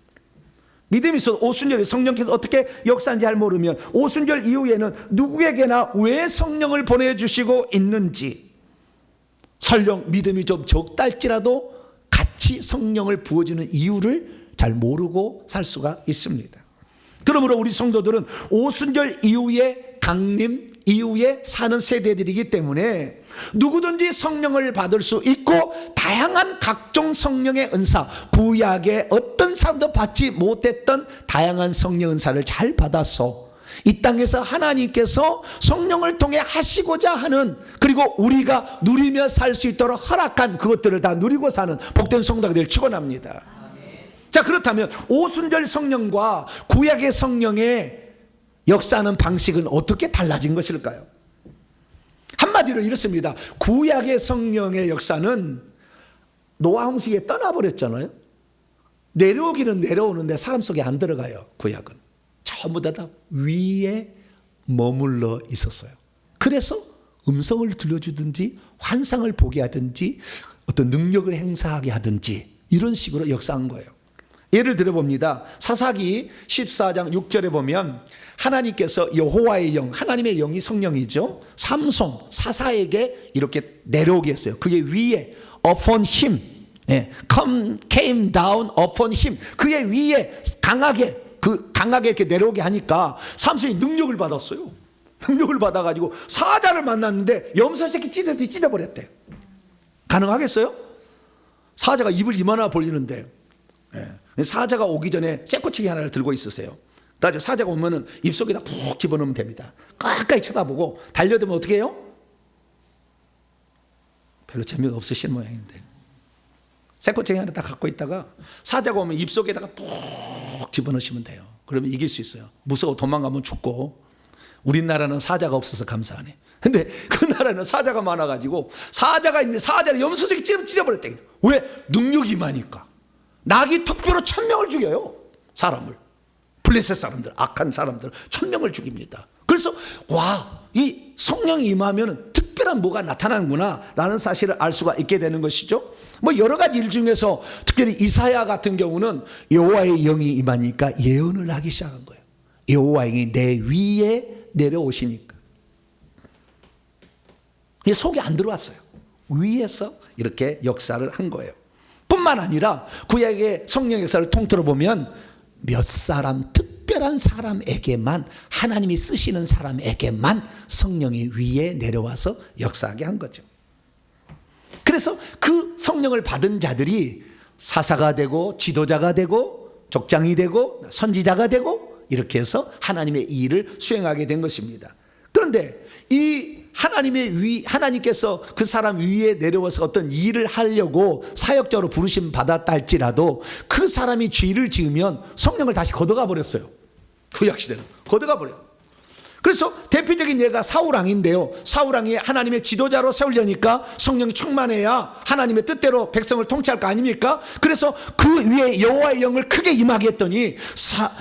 믿음이 있어도 오순절에 성령께서 어떻게 역사하는지 잘 모르면 오순절 이후에는 누구에게나 왜 성령을 보내주시고 있는지, 설령 믿음이 좀 적다 할지라도 같이 성령을 부어주는 이유를 잘 모르고 살 수가 있습니다. 그러므로 우리 성도들은 오순절 이후에 강림 이후에 사는 세대들이기 때문에 누구든지 성령을 받을 수 있고 다양한 각종 성령의 은사, 구약의 어떤 사람도 받지 못했던 다양한 성령 은사를 잘 받아서 이 땅에서 하나님께서 성령을 통해 하시고자 하는, 그리고 우리가 누리며 살 수 있도록 허락한 그것들을 다 누리고 사는 복된 성도가 되길 축원합니다. 자, 그렇다면 오순절 성령과 구약의 성령의 역사하는 방식은 어떻게 달라진 것일까요? 한마디로 이렇습니다. 구약의 성령의 역사는 노아 홍수에 떠나버렸잖아요. 내려오기는 내려오는데 사람 속에 안 들어가요. 구약은 전부 다 위에 머물러 있었어요. 그래서 음성을 들려주든지 환상을 보게 하든지 어떤 능력을 행사하게 하든지 이런 식으로 역사한 거예요. 예를 들어봅니다. 사사기 14장 6절에 보면 하나님께서 여호와의 영, 하나님의 영이 성령이죠, 삼손 사사에게 이렇게 내려오게 했어요. 그게 위에 upon him, came down upon him, 그의 위에 강하게 이렇게 내려오게 하니까 삼손이 능력을 받았어요. 능력을 받아가지고 사자를 만났는데 염소 새끼 찢어버렸대. 가능하겠어요? 사자가 입을 이만하나 벌리는데, 사자가 오기 전에 쇠꼬챙이 하나를 들고 있으세요. 그래서 사자가 오면은 입속에다 푹 집어넣으면 됩니다. 가까이 쳐다보고 달려들면 어떻게 해요? 별로 재미가 없으신 모양인데, 쇠꼬챙이 하나 딱 갖고 있다가 사자가 오면 입속에다가 푹 집어넣으시면 돼요. 그러면 이길 수 있어요. 무서워 도망가면 죽고. 우리나라는 사자가 없어서 감사하네. 근데 그 나라는 사자가 많아가지고 사자가 있는데 사자를 염소새끼 찢어버렸대. 왜? 능력이 많으니까. 낙이 특별로 1000명을 죽여요. 사람을. 블레셋 사람들, 악한 사람들 1000명을 죽입니다. 그래서 이 성령이 임하면 특별한 뭐가 나타나는구나 라는 사실을 알 수가 있게 되는 것이죠. 뭐 여러 가지 일 중에서 특별히 이사야 같은 경우는 여호와의 영이 임하니까 예언을 하기 시작한 거예요. 여호와의 영이 내 위에 내려오시니까. 이게 속에 안 들어왔어요. 위에서 이렇게 역사를 한 거예요. 뿐만 아니라 구약의 성령 역사를 통틀어 보면 몇 사람, 특별한 사람에게만, 하나님이 쓰시는 사람에게만 성령이 위에 내려와서 역사하게 한 거죠. 그래서 그 성령을 받은 자들이 사사가 되고 지도자가 되고 족장이 되고 선지자가 되고 이렇게 해서 하나님의 일을 수행하게 된 것입니다. 그런데 이 하나님께서 그 사람 위에 내려와서 어떤 일을 하려고 사역자로 부르심 받았다 할지라도 그 사람이 죄를 지으면 성령을 다시 걷어가 버렸어요. 구약시대는 걷어가 버려요. 그래서 대표적인 예가 사울왕인데요. 사울왕이 하나님의 지도자로 세우려니까 성령이 충만해야 하나님의 뜻대로 백성을 통치할 거 아닙니까? 그래서 그 위에 여호와의 영을 크게 임하게 했더니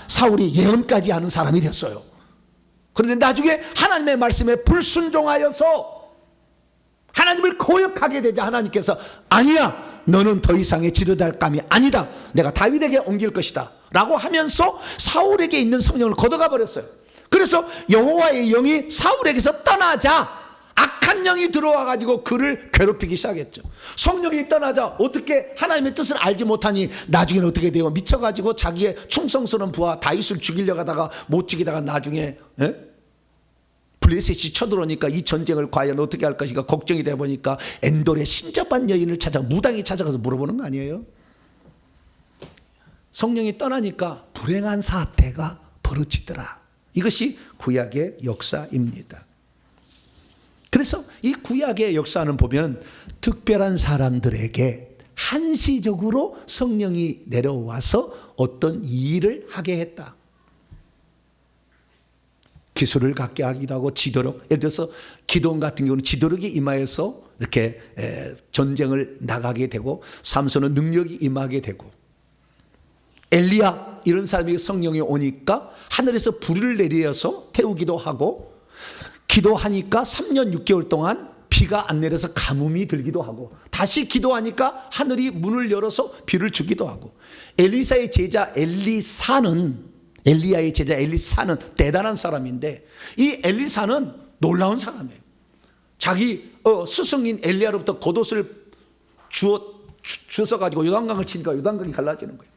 사울이 예언까지 하는 사람이 됐어요. 그런데 나중에 하나님의 말씀에 불순종하여서 하나님을 거역하게 되자 하나님께서 아니야, 너는 더 이상의 지도자일 감이 아니다, 내가 다윗에게 옮길 것이다 라고 하면서 사울에게 있는 성령을 걷어가 버렸어요. 그래서 여호와의 영이 사울에게서 떠나자 악한 영이 들어와 가지고 그를 괴롭히기 시작했죠. 성령이 떠나자 어떻게 하나님의 뜻을 알지 못하니 나중에는 어떻게 돼요? 미쳐가지고 자기의 충성스러운 부하 다윗을 죽이려고 하다가 못 죽이다가 나중에 블레셋이 쳐들어오니까 이 전쟁을 과연 어떻게 할 것인가 걱정이 되다 보니까 엔돌의 신접한 여인을 무당이 찾아가서 물어보는 거 아니에요? 성령이 떠나니까 불행한 사태가 벌어지더라. 이것이 구약의 역사입니다. 그래서 이 구약의 역사는 보면 특별한 사람들에게 한시적으로 성령이 내려와서 어떤 일을 하게 했다. 기술을 갖게 하기도 하고 지도력, 예를 들어서 기도원 같은 경우는 지도력이 임하여서 이렇게 전쟁을 나가게 되고, 삼손은 능력이 임하게 되고, 엘리야 이런 사람에게 성령이 오니까 하늘에서 불을 내려서 태우기도 하고, 기도하니까 3년 6개월 동안 비가 안 내려서 가뭄이 들기도 하고, 다시 기도하니까 하늘이 문을 열어서 비를 주기도 하고. 엘리사의 제자 엘리야의 제자 엘리사는 대단한 사람인데, 이 엘리사는 놀라운 사람이에요. 자기 스승인 엘리야로부터 겉옷을 주워서 가지고 요단강을 치니까 요단강이 갈라지는 거예요.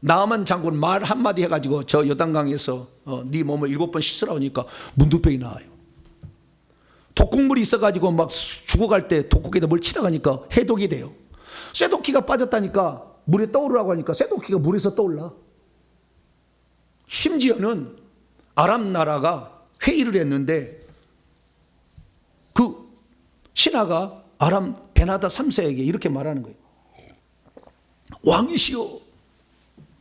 나아만 장군 말 한마디 해가지고 저 요단강에서 네 몸을 7번 씻으라 하니까 문둥병이 나와요. 독국물이 있어가지고 막 죽어갈 때 독국에다 뭘 치러가니까 해독이 돼요. 쇠독기가 빠졌다니까 물에 떠오르라고 하니까 쇠독기가 물에서 떠올라. 심지어는 아람 나라가 회의를 했는데 그 신하가 아람 베나다 3세에게 이렇게 말하는 거예요. 왕이시여,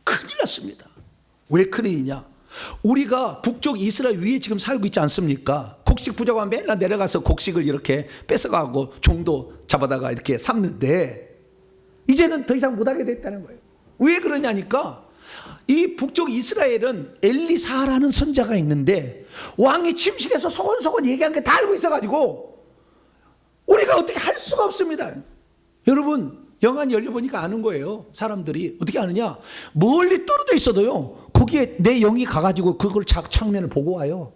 큰일 났습니다. 왜 큰일이냐? 우리가 북쪽 이스라엘 위에 지금 살고 있지 않습니까? 곡식 부자가 맨날 내려가서 곡식을 이렇게 뺏어가고 종도 잡아다가 이렇게 삼는데 이제는 더 이상 못하게 됐다는 거예요. 왜 그러냐니까 이 북쪽 이스라엘은 엘리사라는 선자가 있는데 왕이 침실에서 소곤소곤 얘기한 게 다 알고 있어가지고 우리가 어떻게 할 수가 없습니다. 여러분, 영안이 열려보니까 아는 거예요. 사람들이 어떻게 아느냐? 멀리 떨어져 있어도요, 거기에 내 영이 가가지고 그걸 창면을 보고 와요.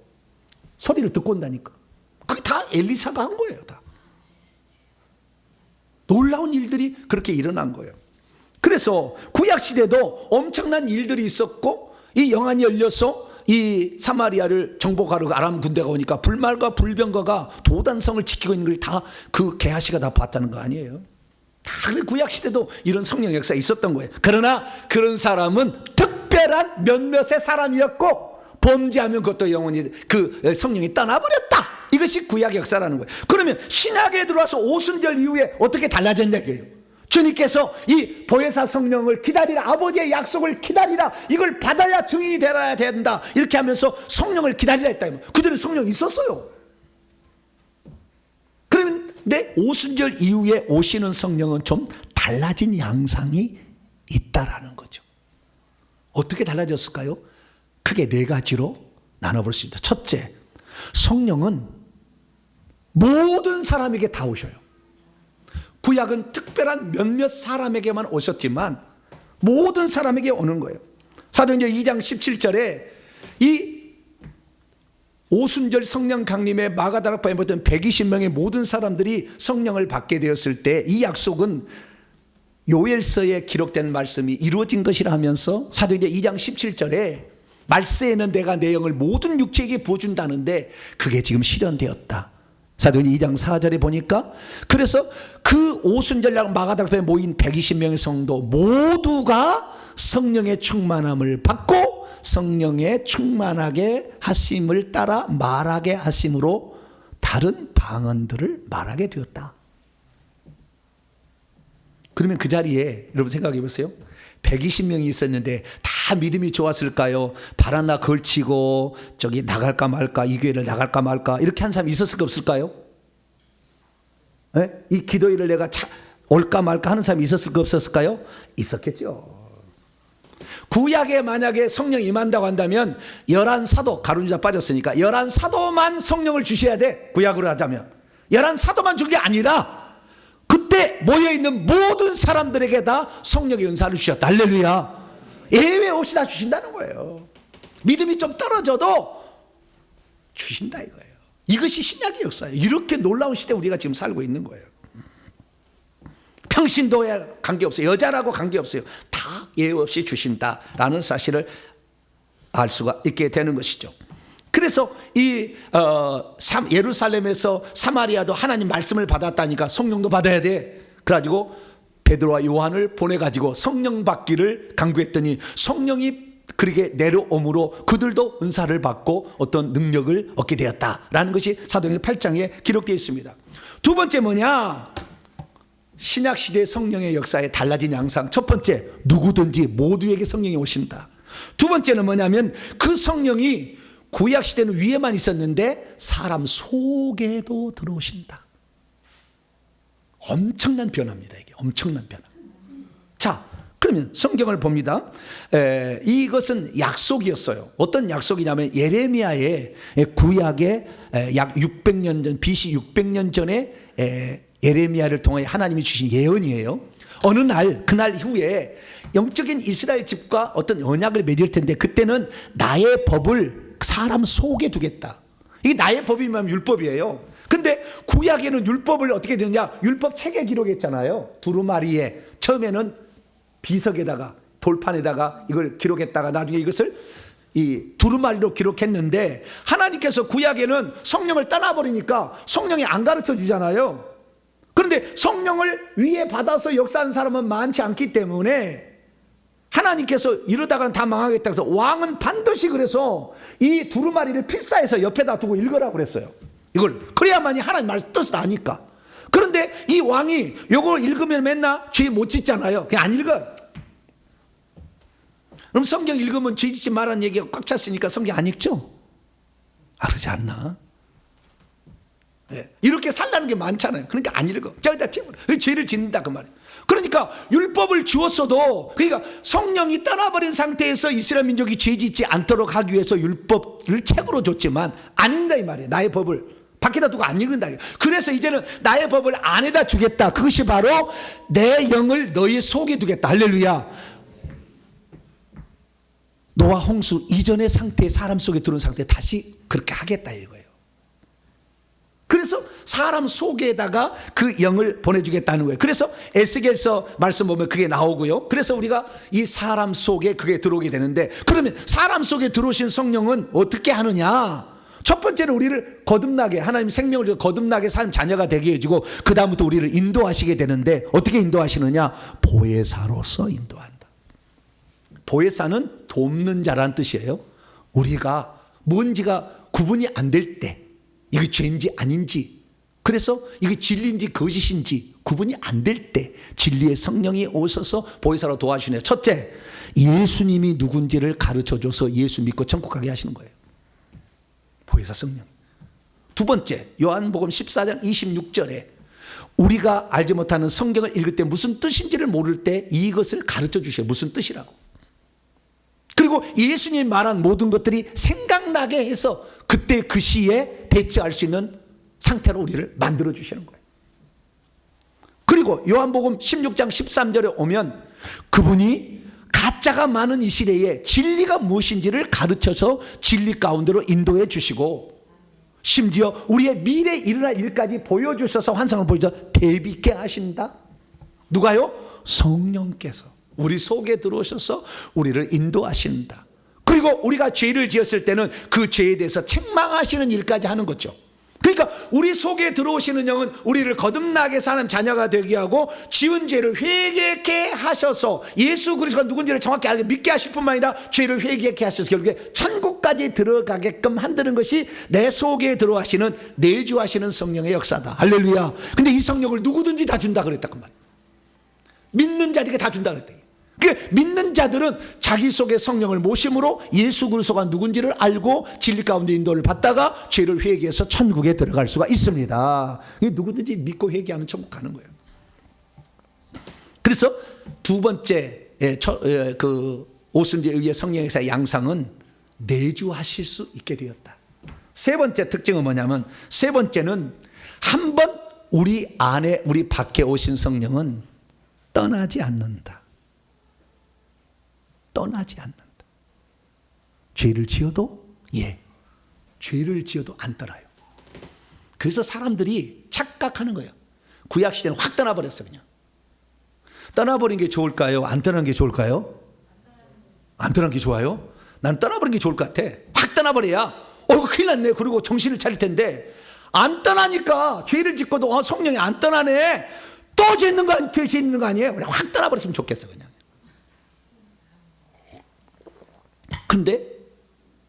소리를 듣고 온다니까. 그게 다 엘리사가 한 거예요. 다 놀라운 일들이 그렇게 일어난 거예요. 그래서 구약시대도 엄청난 일들이 있었고, 이 영안이 열려서 이 사마리아를 정복하러 아람 군대가 오니까 불말과 불병거가 도단성을 지키고 있는 걸 다 그 게하시가 다 봤다는 거 아니에요? 다 구약시대도 이런 성령 역사가 있었던 거예요. 그러나 그런 사람은 특별한 몇몇의 사람이었고, 범죄하면 그것도 영원히 그 성령이 떠나버렸다. 이것이 구약 역사라는 거예요. 그러면 신약에 들어와서 오순절 이후에 어떻게 달라졌냐 그래요. 주님께서 이 보혜사 성령을 기다리라, 아버지의 약속을 기다리라, 이걸 받아야 증인이 되어야 된다, 이렇게 하면서 성령을 기다리라 했다. 그들은 성령이 있었어요. 그러면 내 오순절 이후에 오시는 성령은 좀 달라진 양상이 있다라는 거죠. 어떻게 달라졌을까요? 크게 4가지로 나눠볼 수 있다. 첫째, 성령은 모든 사람에게 다 오셔요. 구약은 특별한 몇몇 사람에게만 오셨지만 모든 사람에게 오는 거예요. 사도행전 2장 17절에 이 오순절 성령 강림에 마가다락방에 모였던 120명의 모든 사람들이 성령을 받게 되었을 때 이 약속은 요엘서에 기록된 말씀이 이루어진 것이라 하면서 사도행전 2장 17절에 말세에는 내가 내 영을 모든 육체에게 부어준다는데 그게 지금 실현되었다. 사도행전 2장 4절에 보니까, 그래서 그 오순절날 마가다락방에 모인 120명의 성도 모두가 성령의 충만함을 받고 성령의 충만하게 하심을 따라 말하게 하심으로 다른 방언들을 말하게 되었다. 그러면 그 자리에 여러분 생각해 보세요. 120명이 있었는데 다 믿음이 좋았을까요? 발 하나 걸치고 저기 나갈까 말까, 이 교회를 나갈까 말까 이렇게 한 사람이 있었을까 없을까요? 네? 이 기도회를 내가 올까 말까 하는 사람이 있었을까 없었을까요? 있었겠죠. 구약에 만약에 성령이 임한다고 한다면 11사도, 가룟유다 빠졌으니까 11사도만 성령을 주셔야 돼. 구약으로 하자면 11사도만 준 게 아니라 그때 모여있는 모든 사람들에게 다 성령의 은사를 주셨다. 할렐루야. 예외 없이 다 주신다는 거예요. 믿음이 좀 떨어져도 주신다 이거예요. 이것이 신약의 역사예요. 이렇게 놀라운 시대 우리가 지금 살고 있는 거예요. 평신도에 관계없어요. 여자라고 관계없어요. 다 예외 없이 주신다라는 사실을 알 수가 있게 되는 것이죠. 그래서 이 예루살렘에서 사마리아도 하나님 말씀을 받았다니까 성령도 받아야 돼. 그래가지고 베드로와 요한을 보내가지고 성령 받기를 강구했더니 성령이 그렇게 내려옴으로 그들도 은사를 받고 어떤 능력을 얻게 되었다라는 것이 사도행전 8장에 기록되어 있습니다. 두 번째 뭐냐? 신약시대 성령의 역사에 달라진 양상. 첫 번째, 누구든지 모두에게 성령이 오신다. 두 번째는 뭐냐면 그 성령이 구약시대는 위에만 있었는데 사람 속에도 들어오신다. 엄청난 변화입니다. 이게 엄청난 변화. 자, 그러면 성경을 봅니다. 이것은 약속이었어요. 어떤 약속이냐면 예레미야의 구약의 약 600년 전, BC 600년 전에 예레미야를 통해 하나님이 주신 예언이에요. 어느 날, 그날 이후에 영적인 이스라엘 집과 어떤 언약을 맺을 텐데 그때는 나의 법을 사람 속에 두겠다. 이게 나의 법이면 율법이에요. 근데 구약에는 율법을 어떻게 되느냐? 율법 책에 기록했잖아요. 두루마리에. 처음에는 비석에다가 돌판에다가 이걸 기록했다가 나중에 이것을 이 두루마리로 기록했는데 하나님께서 구약에는 성령을 떠나버리니까 성령이 안 가르쳐 주잖아요. 그런데 성령을 위에 받아서 역사하는 사람은 많지 않기 때문에 하나님께서 이러다가는 다 망하겠다 해서 왕은 반드시 그래서 이 두루마리를 필사해서 옆에다 두고 읽으라고 그랬어요. 이걸 그래야만이 하나님 말씀 뜻을 아니까. 그런데 이 왕이 이거 읽으면 맨날 죄 못 짓잖아요. 그냥 안 읽어요. 그럼 성경 읽으면 죄 짓지 말라는 얘기가 꽉 찼으니까 성경 안 읽죠? 그러지 않나? 네. 이렇게 살라는 게 많잖아요. 그러니까 안 읽어. 저기다 채워. 죄를 짓는다 그 말이에요. 그러니까 율법을 주었어도 그러니까 성령이 떠나버린 상태에서 이스라엘 민족이 죄 짓지 않도록 하기 위해서 율법을 책으로 줬지만 안 읽는다 이 말이에요. 나의 법을 밖에다 두고 안 읽는다. 그래서 이제는 나의 법을 안에다 두겠다. 그것이 바로 내 영을 너희 속에 두겠다. 할렐루야. 노아 홍수 이전의 상태, 사람 속에 들어온 상태 다시 그렇게 하겠다 이거예요. 그래서 사람 속에다가 그 영을 보내주겠다는 거예요. 그래서 에스겔서 말씀 보면 그게 나오고요. 그래서 우리가 이 사람 속에 그게 들어오게 되는데 그러면 사람 속에 들어오신 성령은 어떻게 하느냐? 첫 번째는 우리를 거듭나게 하나님 생명을 주어 거듭나게 삶 자녀가 되게 해주고 그 다음부터 우리를 인도하시게 되는데 어떻게 인도하시느냐? 보혜사로서 인도한다. 보혜사는 돕는 자라는 뜻이에요. 우리가 뭔지가 구분이 안 될 때 이게 죄인지 아닌지 그래서 이게 진리인지 거짓인지 구분이 안 될 때 진리의 성령이 오셔서 보혜사로 도와주네요. 첫째, 예수님이 누군지를 가르쳐줘서 예수 믿고 천국 가게 하시는 거예요. 보혜사 성령. 두 번째, 요한복음 14장 26절에 우리가 알지 못하는 성경을 읽을 때 무슨 뜻인지를 모를 때 이것을 가르쳐 주셔요. 무슨 뜻이라고. 그리고 예수님이 말한 모든 것들이 생각나게 해서 그때 그 시에 대처할 수 있는 상태로 우리를 만들어 주시는 거예요. 그리고 요한복음 16장 13절에 오면 그분이 가짜가 많은 이 시대에 진리가 무엇인지를 가르쳐서 진리 가운데로 인도해 주시고 심지어 우리의 미래에 일어날 일까지 보여주셔서 환상을 보여줘 대비케 하신다. 누가요? 성령께서 우리 속에 들어오셔서 우리를 인도하신다. 그리고 우리가 죄를 지었을 때는 그 죄에 대해서 책망하시는 일까지 하는 거죠. 그러니까 우리 속에 들어오시는 영은 우리를 거듭나게 사는 자녀가 되게 하고 지은 죄를 회개케 하셔서 예수 그리스도가 누군지를 정확히 알게 믿게 하실 뿐만 아니라 죄를 회개케 하셔서 결국에 천국까지 들어가게끔 만드는 것이 내 속에 들어가시는 내주하시는 성령의 역사다. 할렐루야. 근데 이 성령을 누구든지 다 준다 그랬다 그 말. 믿는 자들에게 다 준다 그랬다. 그러니까 믿는 자들은 자기 속에 성령을 모심으로 예수 그리스도가 누군지를 알고 진리 가운데 인도를 받다가 죄를 회개해서 천국에 들어갈 수가 있습니다. 누구든지 믿고 회개하면 천국 가는 거예요. 그래서 두 번째 그 오순절에 의해 성령의 역사의 양상은 내주하실 수 있게 되었다. 세 번째 특징은 뭐냐면 세 번째는 한 번 우리 안에 우리 밖에 오신 성령은 떠나지 않는다. 떠나지 않는다. 죄를 지어도 죄를 지어도 안 떠나요. 그래서 사람들이 착각하는 거예요. 구약시대는 확 떠나버렸어 그냥. 떠나버린 게 좋을까요? 안 떠나는 게 좋을까요? 안 떠나는 게 좋아요? 난 떠나버린 게 좋을 것 같아. 확 떠나버려야 큰일 났네. 그리고 정신을 차릴 텐데 안 떠나니까 죄를 짓고도 성령이 안 떠나네. 또 짓는 죄 짓는 거 아니에요? 그냥 확 떠나버렸으면 좋겠어 그냥. 근데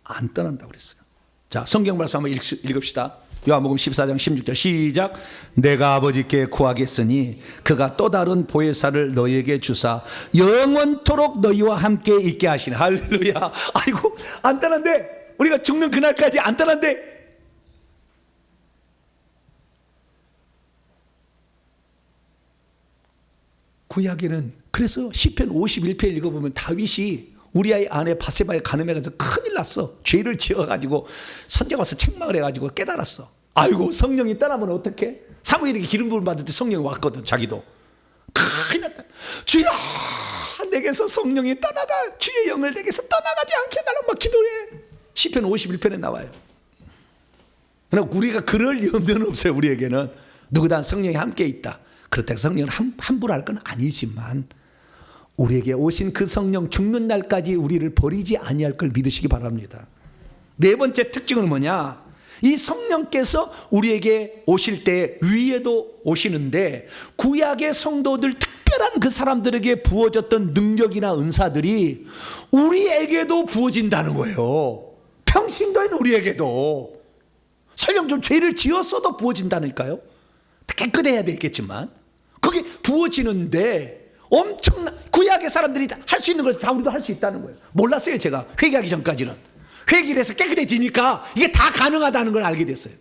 안 떠난다고 그랬어요. 자, 성경 말씀 한번 읽읍시다. 요한복음 14장 16절 시작. 내가 아버지께 구하겠으니 그가 또 다른 보혜사를 너희에게 주사 영원토록 너희와 함께 있게 하시니. 할렐루야. 아이고, 안 떠난대. 우리가 죽는 그날까지 안 떠난대. 구약에는 그래서 시편 51편 읽어보면 다윗이 우리아의 아내 바세바에 간음해가서 큰일 났어. 죄를 지어가지고 선지자 와서 책망을 해가지고 깨달았어. 아이고, 성령이 떠나면 어떡해? 사무엘에게 기름 부음 받을 때 성령이 왔거든. 자기도 큰일 났다. 주여, 내게서 성령이 떠나가, 주의 영을 내게서 떠나가지 않게 하라고 막 기도해. 시편 51편에 나와요. 그러나 우리가 그럴 염려는 없어요. 우리에게는 누구든 성령이 함께 있다. 그렇다고 성령을 함부로 할 건 아니지만 우리에게 오신 그 성령 죽는 날까지 우리를 버리지 아니할 걸 믿으시기 바랍니다. 네 번째 특징은 뭐냐? 이 성령께서 우리에게 오실 때 위에도 오시는데 구약의 성도들 특별한 그 사람들에게 부어졌던 능력이나 은사들이 우리에게도 부어진다는 거예요. 평신도인 우리에게도. 설령 좀 죄를 지었어도 부어진다니까요. 깨끗해야 되겠지만 그게 부어지는데 엄청난 구약의 사람들이 할 수 있는 걸 다 우리도 할 수 있다는 거예요. 몰랐어요. 제가 회개하기 전까지는. 회개를 해서 깨끗해지니까 이게 다 가능하다는 걸 알게 됐어요.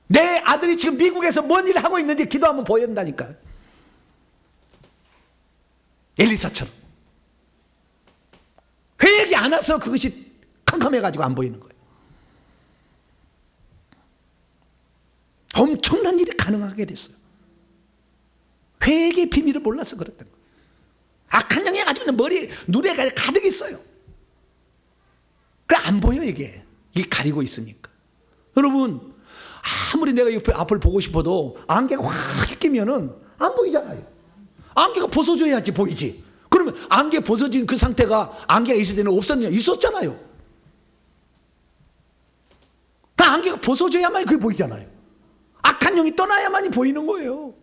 내 아들이 지금 미국에서 뭔 일을 하고 있는지 기도하면 보인다니까요. 엘리사처럼. 회개 안 와서 그것이 캄캄해가지고 안 보이는 거예요. 엄청난 일이 가능하게 됐어요. 회개의 비밀을 몰라서 그랬던 거예요. 악한 영이 아주 머리, 눈에 가득 있어요. 그래 안 보여 이게 가리고 있으니까. 여러분, 아무리 내가 옆에 앞을 보고 싶어도 안개가 확 끼면은 안 보이잖아요. 안개가 벗어져야지 보이지. 그러면 안개 벗어진 그 상태가 안개가 있을 때는 없었냐? 있었잖아요. 그 안개가 벗어져야만 그게 보이잖아요. 악한 영이 떠나야만이 보이는 거예요.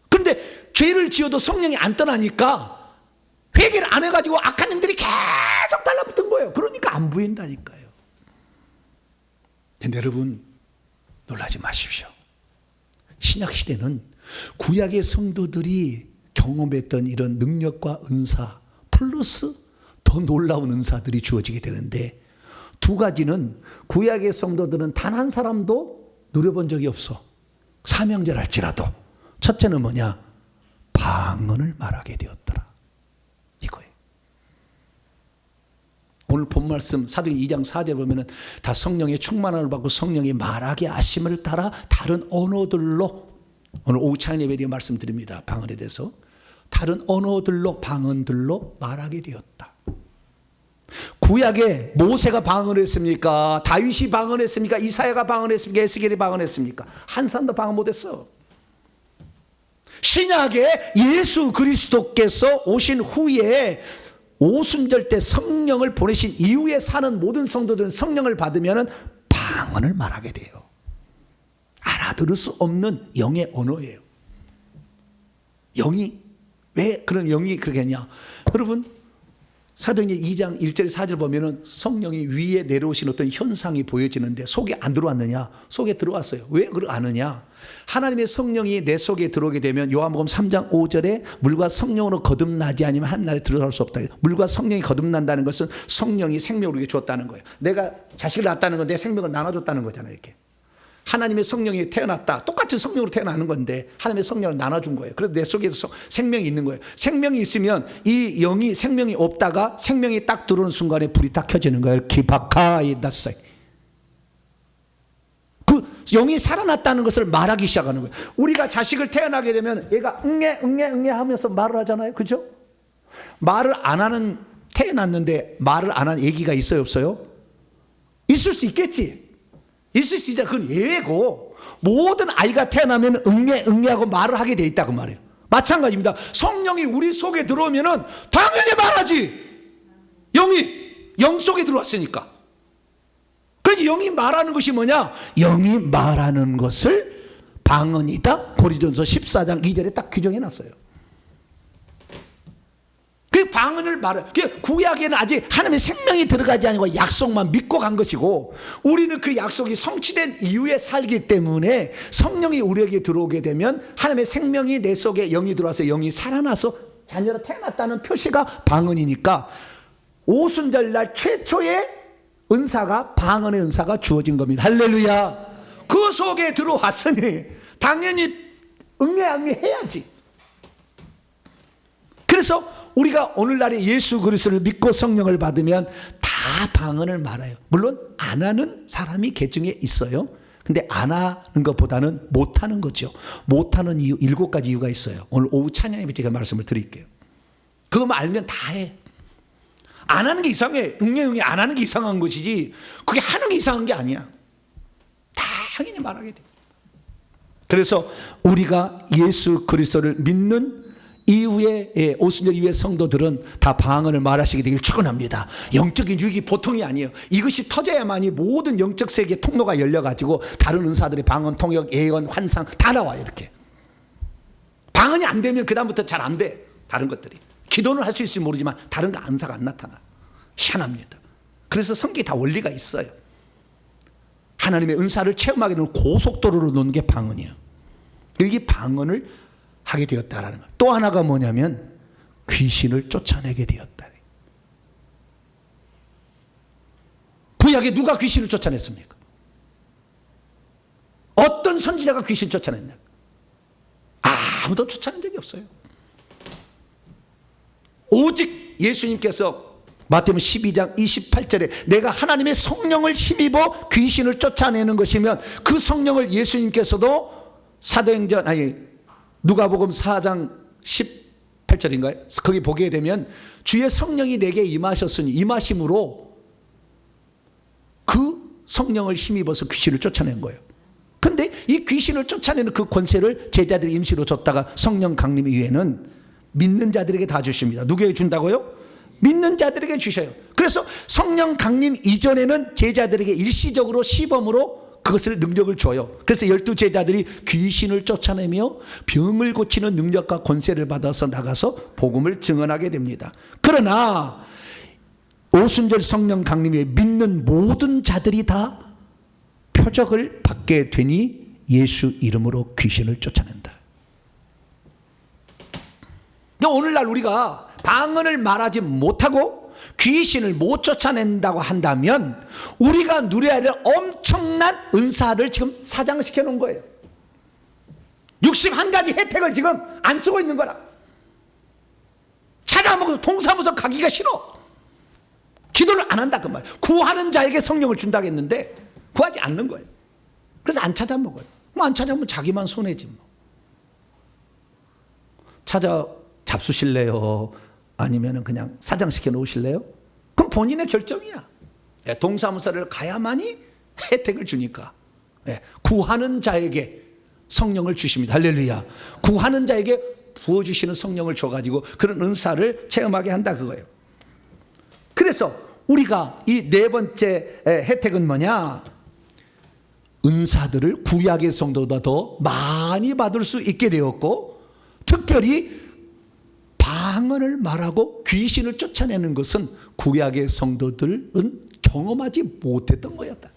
그런데 죄를 지어도 성령이 안 떠나니까 회개를 안 해가지고 악한 영들이 계속 달라붙은 거예요. 그러니까 안 보인다니까요. 근데 여러분, 놀라지 마십시오. 신약시대는 구약의 성도들이 경험했던 이런 능력과 은사 플러스 더 놀라운 은사들이 주어지게 되는데, 두 가지는 구약의 성도들은 단 한 사람도 누려본 적이 없어. 사명자랄지라도. 첫째는 뭐냐? 방언을 말하게 되었더라. 이거예요. 오늘 본 말씀 사도행 2장 4절 보면은 다 성령의 충만함을 받고 성령이 말하게 하심을 따라 다른 언어들로, 오늘 오후 찬양 예배 때 말씀드립니다. 방언에 대해서 다른 언어들로, 방언들로 말하게 되었다. 구약에 모세가 방언했습니까? 다윗이 방언했습니까? 이사야가 방언했습니까? 에스겔이 방언했습니까? 한 사람도 방언 못했어. 신약에 예수 그리스도께서 오신 후에 오순절 때 성령을 보내신 이후에 사는 모든 성도들은 성령을 받으면 방언을 말하게 돼요. 알아들을 수 없는 영의 언어예요. 영이, 왜 그런 영이 그렇게 했냐? 여러분, 사도행전 2장 1절 4절 보면은 성령이 위에 내려오신 어떤 현상이 보여지는데 속에 안 들어왔느냐? 속에 들어왔어요. 왜 그걸 아느냐? 하나님의 성령이 내 속에 들어오게 되면 요한복음 3장 5절에 물과 성령으로 거듭나지 않으면 하나님에 들어갈 수 없다. 물과 성령이 거듭난다는 것은 성령이 생명을 우리에게 줬다는 거예요. 내가 자식을 낳았다는 건 내 생명을 나눠줬다는 거잖아요. 이렇게. 하나님의 성령이 태어났다. 똑같은 성령으로 태어나는 건데 하나님의 성령을 나눠준 거예요. 그래서 내 속에서 생명이 있는 거예요. 생명이 있으면 이 영이 생명이 없다가 생명이 딱 들어오는 순간에 불이 딱 켜지는 거예요. 기바카이다세. 그 영이 살아났다는 것을 말하기 시작하는 거예요. 우리가 자식을 태어나게 되면 얘가 응애 하면서 말을 하잖아요. 그죠? 말을 안 하는, 태어났는데 말을 안 하는 아기가 있어요, 없어요? 있을 수 있겠지. 있을 수 있다. 그건 예외고, 모든 아이가 태어나면 응애하고 말을 하게 돼 있다고 말이에요. 마찬가지입니다. 성령이 우리 속에 들어오면은 당연히 말하지. 영 속에 들어왔으니까. 그래서 영이 말하는 것이 뭐냐? 영이 말하는 것을 방언이다. 고린도전서 14장 2절에 딱 규정해 놨어요. 그 방언을 말해. 구약에는 아직 하나님의 생명이 들어가지 아니고 약속만 믿고 간 것이고, 우리는 그 약속이 성취된 이후에 살기 때문에 성령이 우리에게 들어오게 되면 하나님의 생명이 내 속에 영이 들어와서 영이 살아나서 자녀로 태어났다는 표시가 방언이니까 오순절날 최초의 은사가 방언의 은사가 주어진 겁니다. 할렐루야. 그 속에 들어왔으니 당연히 응애응애해야지. 그래서 우리가 오늘날에 예수 그리스도를 믿고 성령을 받으면 다 방언을 말해요. 물론 안 하는 사람이 계중에 있어요. 근데 안 하는 것보다는 못 하는 거죠. 못 하는 이유 7가지 이유가 있어요. 오늘 오후 찬양에 제가 말씀을 드릴게요. 그거만 알면 다 해. 안 하는 게 이상해. 응애응애 안 하는 게 이상한 것이지 그게 하는 게 이상한 게 아니야. 당연히 말하게 돼. 그래서 우리가 예수 그리스도를 믿는 이후에 오순절 이후의 성도들은 다 방언을 말하시게 되길 축원합니다. 영적인 유익이 보통이 아니에요. 이것이 터져야만이 모든 영적 세계 통로가 열려가지고 다른 은사들의 방언, 통역, 예언, 환상 다 나와요. 이렇게 방언이 안 되면 그 다음부터 잘 안 돼. 다른 것들이 기도는 할 수 있을지 모르지만 다른 거 은사가 안 나타나. 희한합니다. 그래서 성경에 다 원리가 있어요. 하나님의 은사를 체험하게 되는 고속도로로 놓는 게 방언이에요. 이게 방언을 하게 되었다라는 거예요. 또 하나가 뭐냐면 귀신을 쫓아내게 되었다. 구약에 누가 귀신을 쫓아냈습니까? 어떤 선지자가 귀신을 쫓아냈냐? 아무도 쫓아낸 적이 없어요. 오직 예수님께서 마태복음 12장 28절에 내가 하나님의 성령을 힘입어 귀신을 쫓아내는 것이면 그 성령을 예수님께서도 사도행전 누가복음 4장 18절인가요? 거기 보게 되면 주의 성령이 내게 임하셨으니 임하심으로 그 성령을 힘입어서 귀신을 쫓아낸 거예요. 근데 이 귀신을 쫓아내는 그 권세를 제자들이 임시로 줬다가 성령 강림 이후에는 믿는 자들에게 다 주십니다. 누구에게 준다고요? 믿는 자들에게 주셔요. 그래서 성령 강림 이전에는 제자들에게 일시적으로 시범으로 그것을 능력을 줘요. 그래서 12제자들이 귀신을 쫓아내며 병을 고치는 능력과 권세를 받아서 나가서 복음을 증언하게 됩니다. 그러나 오순절 성령 강림에 믿는 모든 자들이 다 표적을 받게 되니 예수 이름으로 귀신을 쫓아낸다. 오늘날 우리가 방언을 말하지 못하고 귀신을 못 쫓아낸다고 한다면 우리가 누려야 될 엄청난 은사를 지금 사장시켜 놓은 거예요. 61가지 혜택을 지금 안 쓰고 있는 거라. 찾아먹어서 동사무소 가기가 싫어. 기도를 안 한다 그 말. 구하는 자에게 성령을 준다고 했는데 구하지 않는 거예요. 그래서 안 찾아먹어요. 뭐 안 찾아보면 자기만 손해지 뭐. 찾아 잡수실래요? 아니면 그냥 사장시켜 놓으실래요? 그럼 본인의 결정이야. 동사무소를 가야만이 혜택을 주니까. 구하는 자에게 성령을 주십니다. 할렐루야. 구하는 자에게 부어주시는 성령을 줘가지고 그런 은사를 체험하게 한다 그거예요. 그래서 우리가 이 네 번째 혜택은 뭐냐? 은사들을 구약의 성도보다 더 많이 받을 수 있게 되었고, 특별히 방언을 말하고 귀신을 쫓아내는 것은 구약의 성도들은 경험하지 못했던 거였다.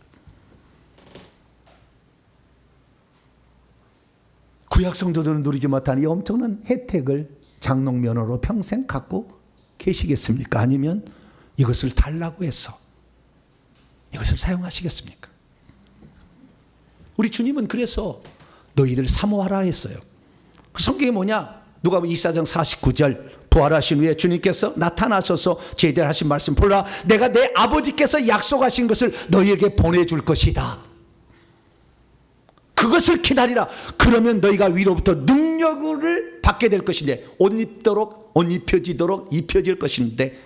구약 성도들은 누리지 못한 이 엄청난 혜택을 장롱면허로 평생 갖고 계시겠습니까? 아니면 이것을 달라고 해서 이것을 사용하시겠습니까? 우리 주님은 그래서 너희들 사모하라 했어요. 성경이 뭐냐? 누가복음 24장 49절 부활하신 후에 주님께서 나타나셔서 제자들 하신 말씀 보라, 내가 내 아버지께서 약속하신 것을 너희에게 보내줄 것이다. 그것을 기다리라. 그러면 너희가 위로부터 능력을 받게 될 것인데, 옷 입혀지도록 입혀질 것인데,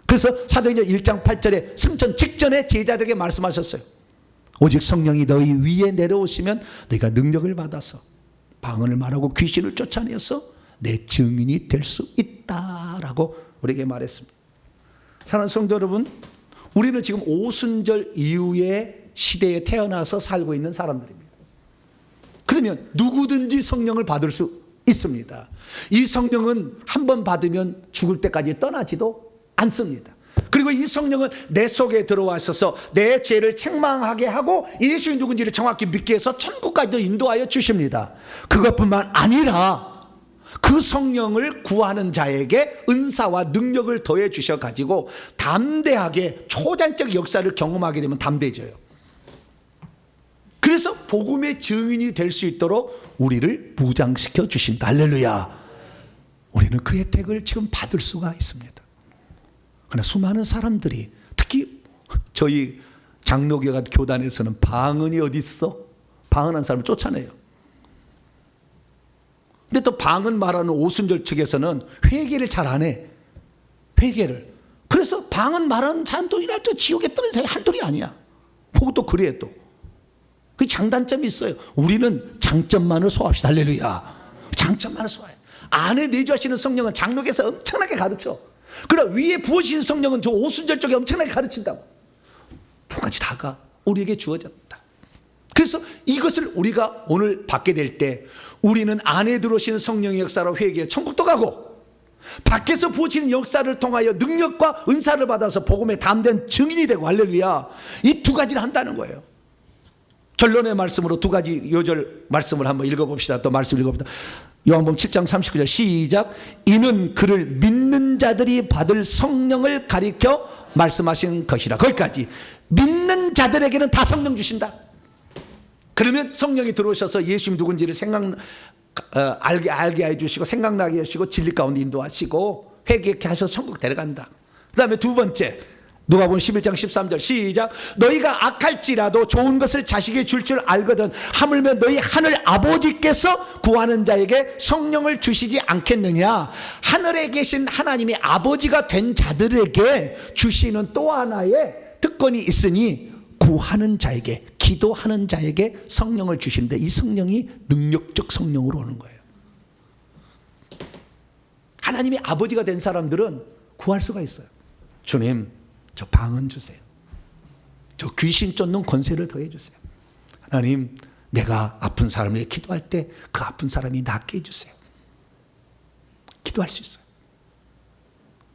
그래서 사도행전 1장 8절에 승천 직전에 제자들에게 말씀하셨어요. 오직 성령이 너희 위에 내려오시면 너희가 능력을 받아서 방언을 말하고 귀신을 쫓아내서 내 증인이 될 수 있다라고 우리에게 말했습니다. 사랑하는 성도 여러분, 우리는 지금 오순절 이후에 시대에 태어나서 살고 있는 사람들입니다. 그러면 누구든지 성령을 받을 수 있습니다. 이 성령은 한번 받으면 죽을 때까지 떠나지도 않습니다. 그리고 이 성령은 내 속에 들어와 있어서 내 죄를 책망하게 하고 예수님이 누군지를 정확히 믿게 해서 천국까지도 인도하여 주십니다. 그것뿐만 아니라 그 성령을 구하는 자에게 은사와 능력을 더해 주셔가지고 담대하게 초자연적 역사를 경험하게 되면 담대해져요. 그래서 복음의 증인이 될 수 있도록 우리를 무장시켜 주신다. 할렐루야. 우리는 그 혜택을 지금 받을 수가 있습니다. 그러나 수많은 사람들이, 특히 저희 장로교가 교단에서는 방언이 어디 있어? 방언한 사람을 쫓아내요. 근데 또 방언 말하는 오순절 측에서는 회개를 잘 안 해. 회개를. 그래서 방언 말하는 사람도 이럴 때 지옥에 떨어진 사람이 한둘이 아니야. 그것도 그래 또. 그 장단점이 있어요. 우리는 장점만을 소화합시다. 할렐루야. 장점만을 소화해. 안에 내주하시는 성령은 장로교에서 엄청나게 가르쳐. 그러나 위에 부으신 성령은 저 오순절 쪽에 엄청나게 가르친다고. 두 가지 다가 우리에게 주어졌다. 그래서 이것을 우리가 오늘 받게 될 때 우리는 안에 들어오시는 성령의 역사로 회개해 천국도 가고, 밖에서 부으시는 역사를 통하여 능력과 은사를 받아서 복음에 담대한 증인이 되고, 할렐루야. 이 두 가지를 한다는 거예요. 결론의 말씀으로 두 가지 요절 말씀을 한번 읽어봅시다. 또 말씀을 읽어봅시다. 요한복음 7장 39절 시작. 이는 그를 믿는 자들이 받을 성령을 가리켜 말씀하신 것이라. 거기까지. 믿는 자들에게는 다 성령 주신다. 그러면 성령이 들어오셔서 예수님 누군지를 알게 해주시고 생각나게 해주시고 진리 가운데 인도하시고 회개케 하셔서 천국 데려간다. 그 다음에 두 번째, 누가복음 11장 13절 시작. 너희가 악할지라도 좋은 것을 자식에게 줄 줄 알거든 하물며 너희 하늘 아버지께서 구하는 자에게 성령을 주시지 않겠느냐. 하늘에 계신 하나님이 아버지가 된 자들에게 주시는 또 하나의 특권이 있으니 구하는 자에게, 기도하는 자에게 성령을 주시는데, 이 성령이 능력적 성령으로 오는 거예요. 하나님이 아버지가 된 사람들은 구할 수가 있어요. 주님, 저 방언 주세요. 저 귀신 쫓는 권세를 더해 주세요. 하나님, 내가 아픈 사람에게 기도할 때 그 아픈 사람이 낫게 해주세요. 기도할 수 있어요.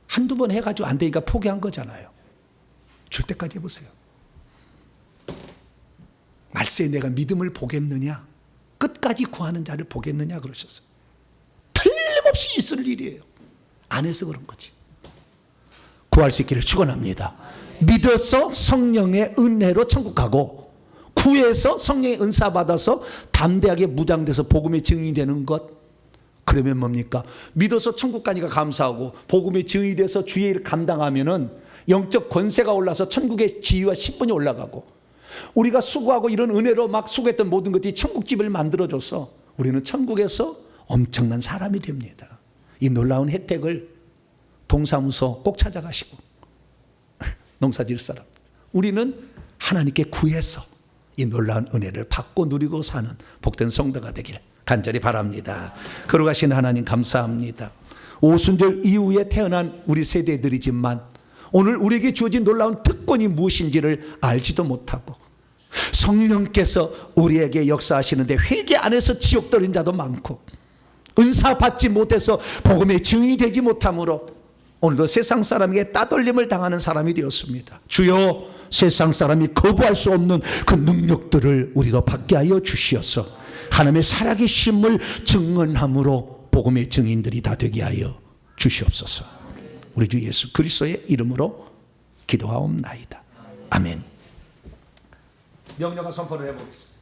한두 번 해가지고 안 되니까 포기한 거잖아요. 줄 때까지 해보세요. 말세에 내가 믿음을 보겠느냐, 끝까지 구하는 자를 보겠느냐 그러셨어요. 틀림없이 있을 일이에요. 안 해서 그런 거지. 구할 수 있기를 축원합니다. 믿어서 성령의 은혜로 천국 가고, 구해서 성령의 은사 받아서 담대하게 무장돼서 복음의 증인이 되는 것. 그러면 뭡니까? 믿어서 천국 가니까 감사하고, 복음의 증인이 돼서 주의 일을 감당하면은 영적 권세가 올라서 천국의 지위와 신분이 올라가고, 우리가 수고하고 이런 은혜로 막 수고했던 모든 것들이 천국집을 만들어줘서 우리는 천국에서 엄청난 사람이 됩니다. 이 놀라운 혜택을 동사무소 꼭 찾아가시고, 농사질 사람, 우리는 하나님께 구해서 이 놀라운 은혜를 받고 누리고 사는 복된 성도가 되길 간절히 바랍니다. 거룩하신 하나님 감사합니다. 오순절 이후에 태어난 우리 세대들이지만 오늘 우리에게 주어진 놀라운 특권이 무엇인지를 알지도 못하고, 성령께서 우리에게 역사하시는데 회개 안에서 지옥 떨어진 자도 많고, 은사 받지 못해서 복음의 증인이 되지 못함으로 오늘도 세상 사람에게 따돌림을 당하는 사람이 되었습니다. 주여, 세상 사람이 거부할 수 없는 그 능력들을 우리가 받게 하여 주시어서 하나님의 살아계심을 증언함으로 복음의 증인들이 다 되게 하여 주시옵소서. 우리 주 예수 그리스도의 이름으로 기도하옵나이다. 아멘. 명령과 선포를 해보겠습니다.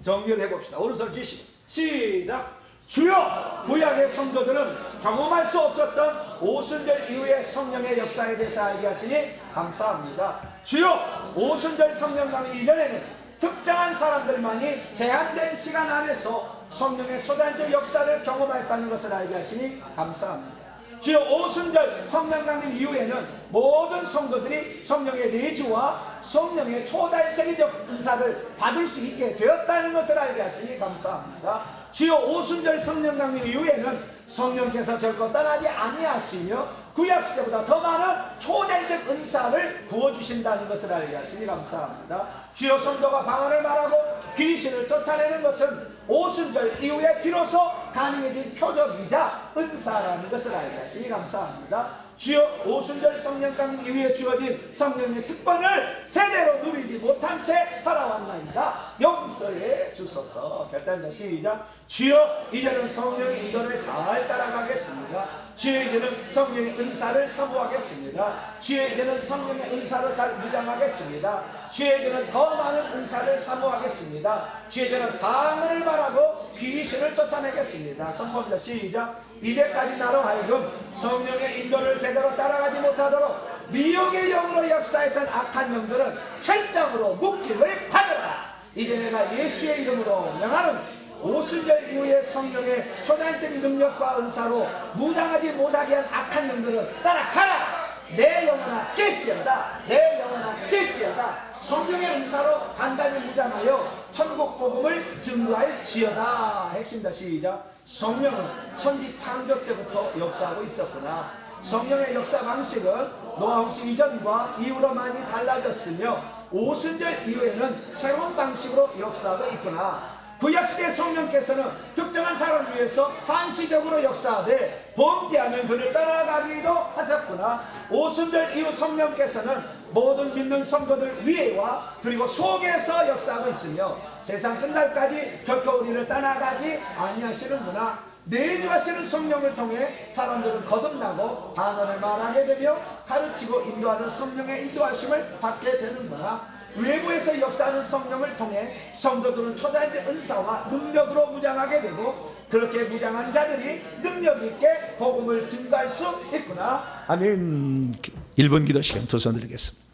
정리를 해봅시다. 오른손 주시 시작. 주여, 구약의 성도들은 경험할 수 없었던 오순절 이후의 성령의 역사에 대해서 알게 하시니 감사합니다. 주여, 오순절 성령강의 이전에는 특정한 사람들만이 제한된 시간 안에서 성령의 초자연적 역사를 경험했다는 것을 알게 하시니 감사합니다. 주여, 오순절 성령강림 이후에는 모든 성도들이 성령의 내주와 성령의 초자연적인 은사를 받을 수 있게 되었다는 것을 알게 하시니 감사합니다. 주여 오순절 성령 강림 이후에는 성령께서 결코 떠나지 아니하시며 구약시대보다 더 많은 초자연적 은사를 부어주신다는 것을 알게 하시니 감사합니다. 주여 성도가 방언을 말하고 귀신을 쫓아내는 것은 오순절 이후에 비로소 가능해진 표적이자 은사라는 것을 알게 하시니 감사합니다. 주여 오순절 성령강 이후에 주어진 성령의 특권을 제대로 누리지 못한 채 살아왔나이다. 용서해 주소서. 결단자 시작. 주여 이제는 성령의 인도를 잘 따라가겠습니다. 주여 이제는 성령의 은사를 사모하겠습니다. 주여 이제는 성령의 은사로 잘 무장하겠습니다. 주여 이제는 더 많은 은사를 사모하겠습니다. 주여 이제는 방언을 말하고 귀신을 쫓아내겠습니다. 선포합니다. 시작. 이제까지 나로 하여금 성령의 인도를 제대로 따라가지 못하도록 미혹의 영으로 역사했던 악한 영들은 철장으로 묶임을 받으라. 이제 내가 예수의 이름으로 명하는 오순절 이후에 성령의 초자연적인 능력과 은사로 무장하지 못하게 한 악한 영들은 따라가라. 내 영혼아 깰지어다. 내 영혼아 깰지어다. 성령의 은사로 단단히 무장하여 천국 복음을 증거할지어다. 핵심다. 시작. 성령은 천지 창조 때부터 역사하고 있었구나. 성령의 역사 방식은 노아 홍수 이전과 이후로 많이 달라졌으며 오순절 이후에는 새로운 방식으로 역사하고 있구나. 구약시대 성령께서는 특정한 사람을 위해서 한시적으로 역사하되 범죄하면 그를 따라가기도 하셨구나. 오순절 이후 성령께서는 모든 믿는 성도들 위에와 그리고 속에서 역사하고 있으며 세상 끝날까지 결코 우리를 떠나가지 아니하시는구나. 내주하시는 성령을 통해 사람들은 거듭나고 방언을 말하게 되며 가르치고 인도하는 성령의 인도하심을 받게 되는구나. 외부에서 역사하는 성령을 통해 성도들은 초자연적 은사와 능력으로 무장하게 되고 그렇게 무장한 자들이 능력 있게 복음을 증거할 수 있구나. 아멘. 1분 기도 시간 두 손 드리겠습니다.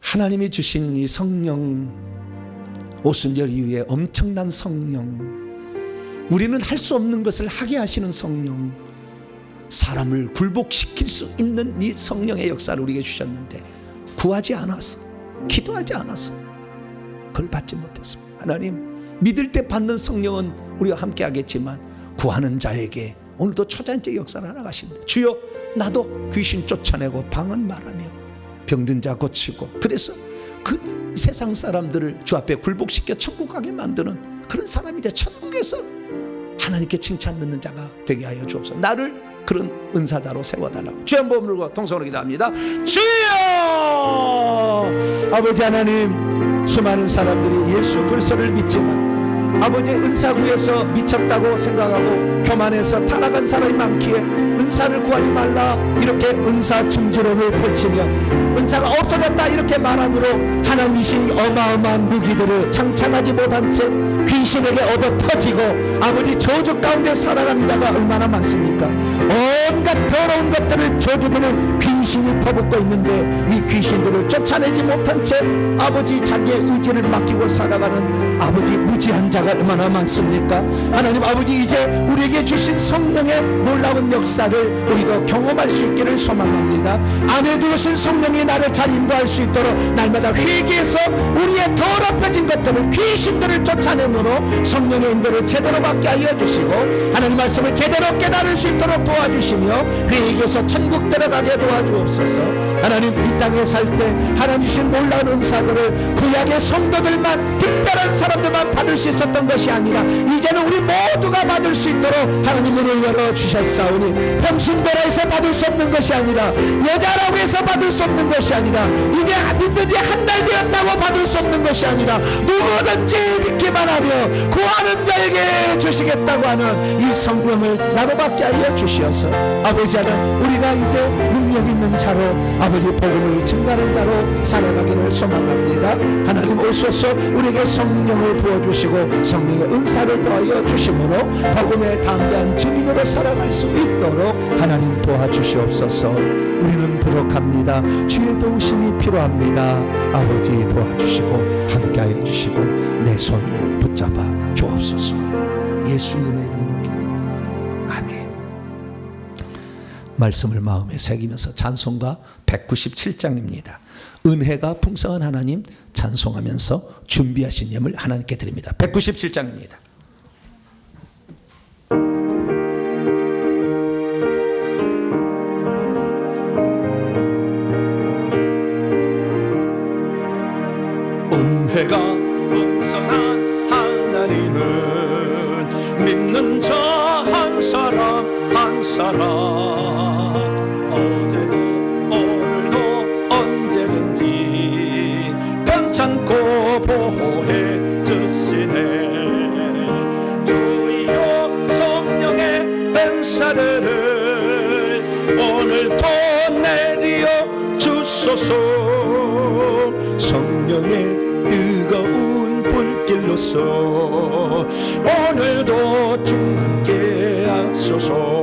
하나님이 주신 이 성령, 오순절 이후에 엄청난 성령, 우리는 할 수 없는 것을 하게 하시는 성령, 사람을 굴복시킬 수 있는 이 성령의 역사를 우리에게 주셨는데 구하지 않았어, 기도하지 않았어, 그걸 받지 못했습니다. 하나님, 믿을 때 받는 성령은 우리와 함께 하겠지만 구하는 자에게 오늘도 초자연적 역사를 하나 가십니다. 주여, 나도 귀신 쫓아내고 방언 말하며 병든 자 고치고, 그래서 그 세상 사람들을 주 앞에 굴복시켜 천국 가게 만드는 그런 사람이 돼 천국에서 하나님께 칭찬 듣는 자가 되게 하여 주옵소서. 나를 그런 은사자로 세워달라고 주여 한번 물고 통성으로 기도합니다. 주여! 아버지 하나님, 수많은 사람들이 예수 그리스도를 믿지만 아버지의 은사 구해서 미쳤다고 생각하고 교만해서 타락한 사람이 많기에 은사를 구하지 말라 이렇게 은사 중지론을 펼치며 은사가 없어졌다 이렇게 말함으로 하나님이신 어마어마한 무기들을 장착하지 못한 채 귀신에게 얻어 터지고 아버지 저주 가운데 살아가는 자가 얼마나 많습니까? 온갖 더러운 것들을 저주되는 귀신이 퍼붓고 있는데 이 귀신들을 쫓아내지 못한 채 아버지 자기의 의지를 맡기고 살아가는 아버지 무지한 자가 얼마나 많습니까? 하나님 아버지, 이제 우리에게 주신 성령의 놀라운 역사를 우리도 경험할 수 있기를 소망합니다. 안에 들어오신 성령이 나를 잘 인도할 수 있도록 날마다 회개해서 우리의 더럽혀진 것들을, 귀신들을 쫓아내므로 성령의 인도를 제대로 받게 하여 주시고 하나님 말씀을 제대로 깨달을 수 있도록 도와주시며 회개해서 천국 들어가게 도와주옵소서. 하나님, 이 땅에 살 때 하나님 주신 놀라운 은사들을 구약의 성도들만, 특별한 사람들만 받을 수 있었던 것이 아니라 이제는 우리 모두가 받을 수 있도록 하나님 문을 열어주셨사오니 평신도라에서 받을 수 없는 것이 아니라, 여자라고 해서 받을 수 없는 것이 아니라, 이제 믿는 지 한 달 되었다고 받을 수 없는 것이 아니라 누구든지 믿기만 하며 구하는 자에게 주시겠다고 하는 이 성령을 나도 받게 하여 주시어서 아버지 하나님, 우리가 이제 능력 있는 자로 아버지 복음을 증가하는 자로 살아가기를 소망합니다. 하나님 오소서 우리에게 성령을 부어주시고 성령의 은사를 더하여 주심으로 복음의 담대한 증인으로 살아갈 수 있도록 하나님 도와주시옵소서. 우리는 부족합니다. 주의 도우심이 필요합니다. 아버지 도와주시고 함께하여 주시고 내 손을 붙잡아 주옵소서. 예수님의 이름으로 기도합니다. 아멘. 말씀을 마음에 새기면서 찬송가 197장입니다. 은혜가 풍성한 하나님 찬송하면서 준비하신 예물 하나님께 드립니다. 197장입니다. 내가 풍성한 하나님을 믿는 자 한 사람 한 사람 어제도 오늘도 언제든지 괜찮고 보호해 주시네. 주여 성령의 은사들을 오늘도 내리어 주소서. 성령의 뜨거운 불길로서 오늘도 충만케 하소서.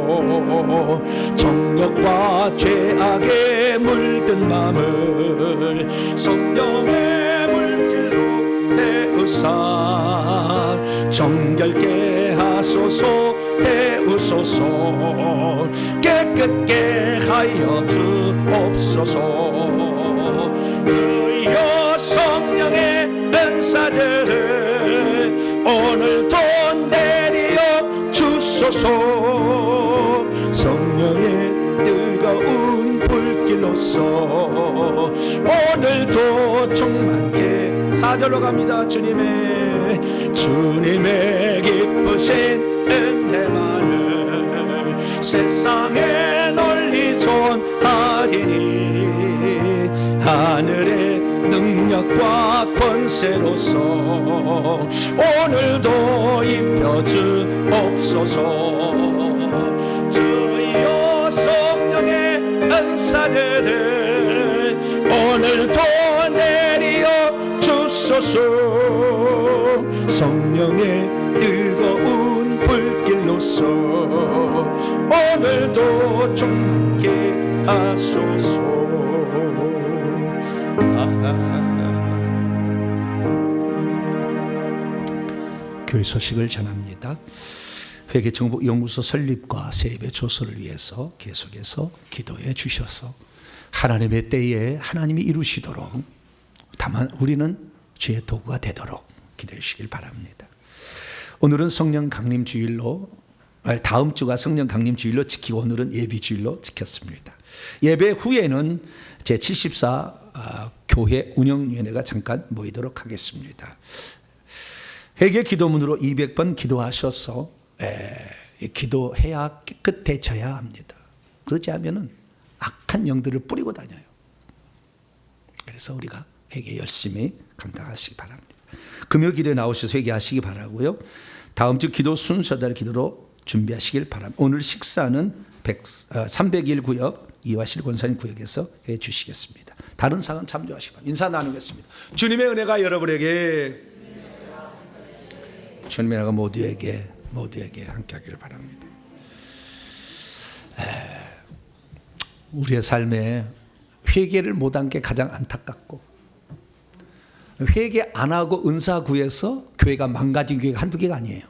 정욕과 죄악에 물든 마음을 성령의 물길로 태우사 정결케 하소서. 태우소서. 깨끗게 하여 주옵소서. 주여 성령의 은사들을 오늘도 내리어 주소서. 성령의 뜨거운 불길로서 오늘도 충만케. 4절로 갑니다. 주님의 기쁘신 은혜만을 세상에 널리 전하리니 하늘의 능력과 권세로서 오늘도 입혀주옵소서. 주여 성령의 은사들을 오늘도 내리어 주소서. 성령의 뜨거운 불길로서 오늘도 충만케 하소서. 교회 소식을 전합니다. 회개정복연구소 설립과 세입의 조소를 위해서 계속해서 기도해 주셔서 하나님의 때에 하나님이 이루시도록, 다만 우리는 주의 도구가 되도록 기도해 주시길 바랍니다. 오늘은 성령 강림 주일로, 다음 주가 성령 강림 주일로 지키고 오늘은 예비 주일로 지켰습니다. 예배 후에는 제74 교회 운영위원회가 잠깐 모이도록 하겠습니다. 회개 기도문으로 200번 기도하셔서 기도해야 깨끗해져야 합니다. 그러지 않으면 악한 영들을 뿌리고 다녀요. 그래서 우리가 회개 열심히 감당하시기 바랍니다. 금요 기도에 나오셔서 회개하시기 바라고요. 다음 주 기도 순서대로 기도로 준비하시길 바랍니다. 오늘 식사는 301 구역 이화실 권사님 구역에서 해 주시겠습니다. 다른 사항은 참조하시기 바랍니다. 인사 나누겠습니다. 주님의 은혜가 여러분에게, 주님의 은혜가 모두에게 함께하기를 바랍니다. 우리의 삶에 회개를 못한 게 가장 안타깝고, 회개 안 하고 은사 구해서 교회가 망가진 교회가 한두 개가 아니에요.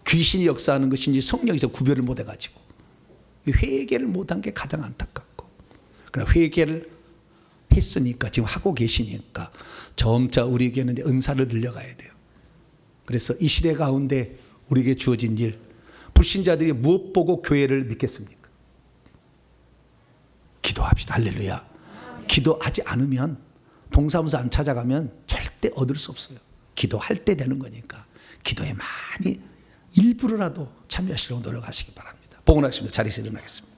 귀신이 역사하는 것인지 성령에서 구별을 못 해가지고 회개를 못한 게 가장 안타깝고, 그러나 회개를 했으니까 지금 하고 계시니까 점차 우리에게는 은사를 늘려가야 돼요. 그래서 이 시대 가운데 우리에게 주어진 일, 불신자들이 무엇 보고 교회를 믿겠습니까? 기도합시다. 할렐루야. 기도하지 않으면, 동사무소 안 찾아가면 절대 얻을 수 없어요. 기도할 때 되는 거니까 기도에 많이 일부러라도 참여하시려고 노력하시기 바랍니다. 복원하겠습니다. 자리에서 일어나겠습니다.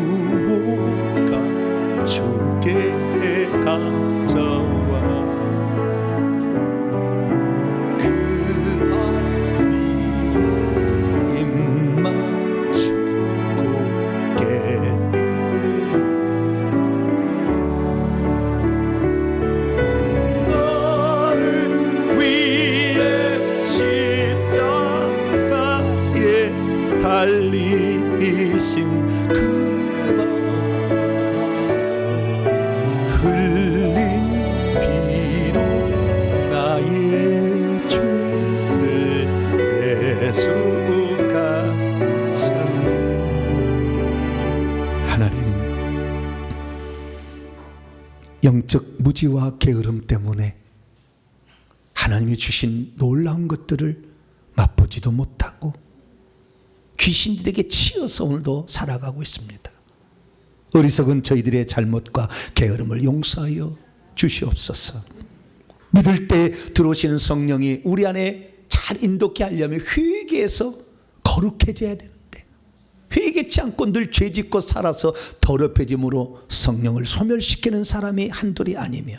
향유가 주께 가져와 그 발 위에 입 맞추고 깨뜨려 너를 위해 십자가에 달리신 그발 흘린 피로 나의 죄를 대속하셨네. 하나님, 영적 무지와 게으름 때문에 하나님이 주신 놀라운 것들을 맛보지도 못하고 귀신들에게 치여서 오늘도 살아가고 있습니다. 어리석은 저희들의 잘못과 게으름을 용서하여 주시옵소서. 믿을 때 들어오시는 성령이 우리 안에 잘 인도케 하려면 회개해서 거룩해져야 되는데 회개치 않고 늘 죄짓고 살아서 더럽혀짐으로 성령을 소멸시키는 사람이 한둘이 아니며,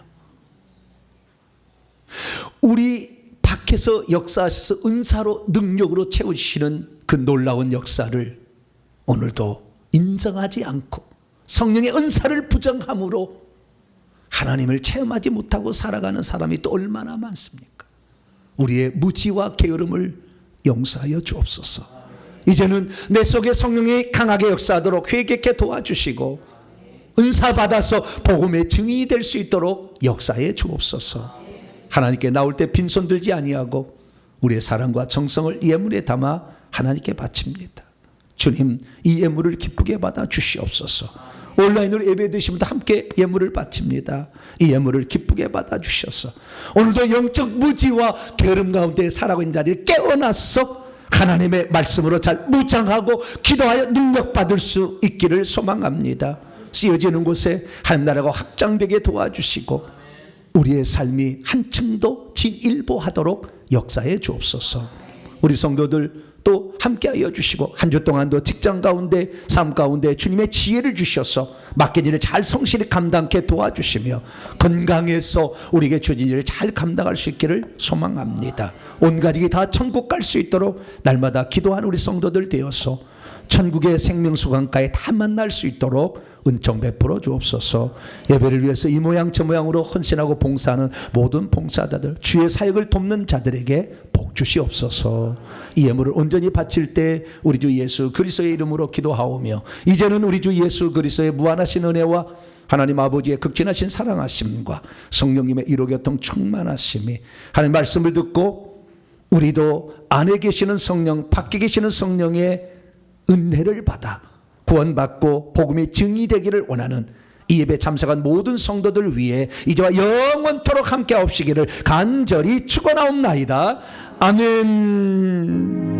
우리 밖에서 역사하셔서 은사로 능력으로 채우시는 그 놀라운 역사를 오늘도 인정하지 않고 성령의 은사를 부정함으로 하나님을 체험하지 못하고 살아가는 사람이 또 얼마나 많습니까? 우리의 무지와 게으름을 용서하여 주옵소서. 이제는 내 속에 성령이 강하게 역사하도록 회개케 도와주시고 은사 받아서 복음의 증인이 될 수 있도록 역사해 주옵소서. 하나님께 나올 때 빈손 들지 아니하고 우리의 사랑과 정성을 예물에 담아 하나님께 바칩니다. 주님, 이 예물을 기쁘게 받아 주시옵소서. 온라인으로 예배 드신 분도 함께 예물을 바칩니다. 이 예물을 기쁘게 받아 주셔서 오늘도 영적 무지와 게으름 가운데 살아가고 있는 자리를 깨어나서 하나님의 말씀으로 잘 무장하고 기도하여 능력받을 수 있기를 소망합니다. 쓰여지는 곳에 하나님 나라가 확장되게 도와주시고 우리의 삶이 한층 더 진일보하도록 역사해 주옵소서. 우리 성도들 또 함께하여 주시고 한 주 동안도 직장 가운데 삶 가운데 주님의 지혜를 주셔서 맡긴 일을 잘 성실히 감당케 도와주시며 건강해서 우리에게 주어진 일을 잘 감당할 수 있기를 소망합니다. 온 가족이 다 천국 갈 수 있도록 날마다 기도하는 우리 성도들 되어서 천국의 생명수강가에 다 만날 수 있도록 은총 베풀어 주옵소서. 예배를 위해서 이 모양 저 모양으로 헌신하고 봉사하는 모든 봉사자들, 주의 사역을 돕는 자들에게 복 주시옵소서. 이 예물을 온전히 바칠 때 우리 주 예수 그리스도의 이름으로 기도하오며 이제는 우리 주 예수 그리스도의 무한하신 은혜와 하나님 아버지의 극진하신 사랑하심과 성령님의 이로교통 충만하심이 하나님 말씀을 듣고 우리도 안에 계시는 성령, 밖에 계시는 성령의 은혜를 받아 구원받고 복음의 증이 되기를 원하는 이 예배 참석한 모든 성도들 위해 이제와 영원토록 함께 하옵시기를 간절히 축원하옵나이다. 아멘.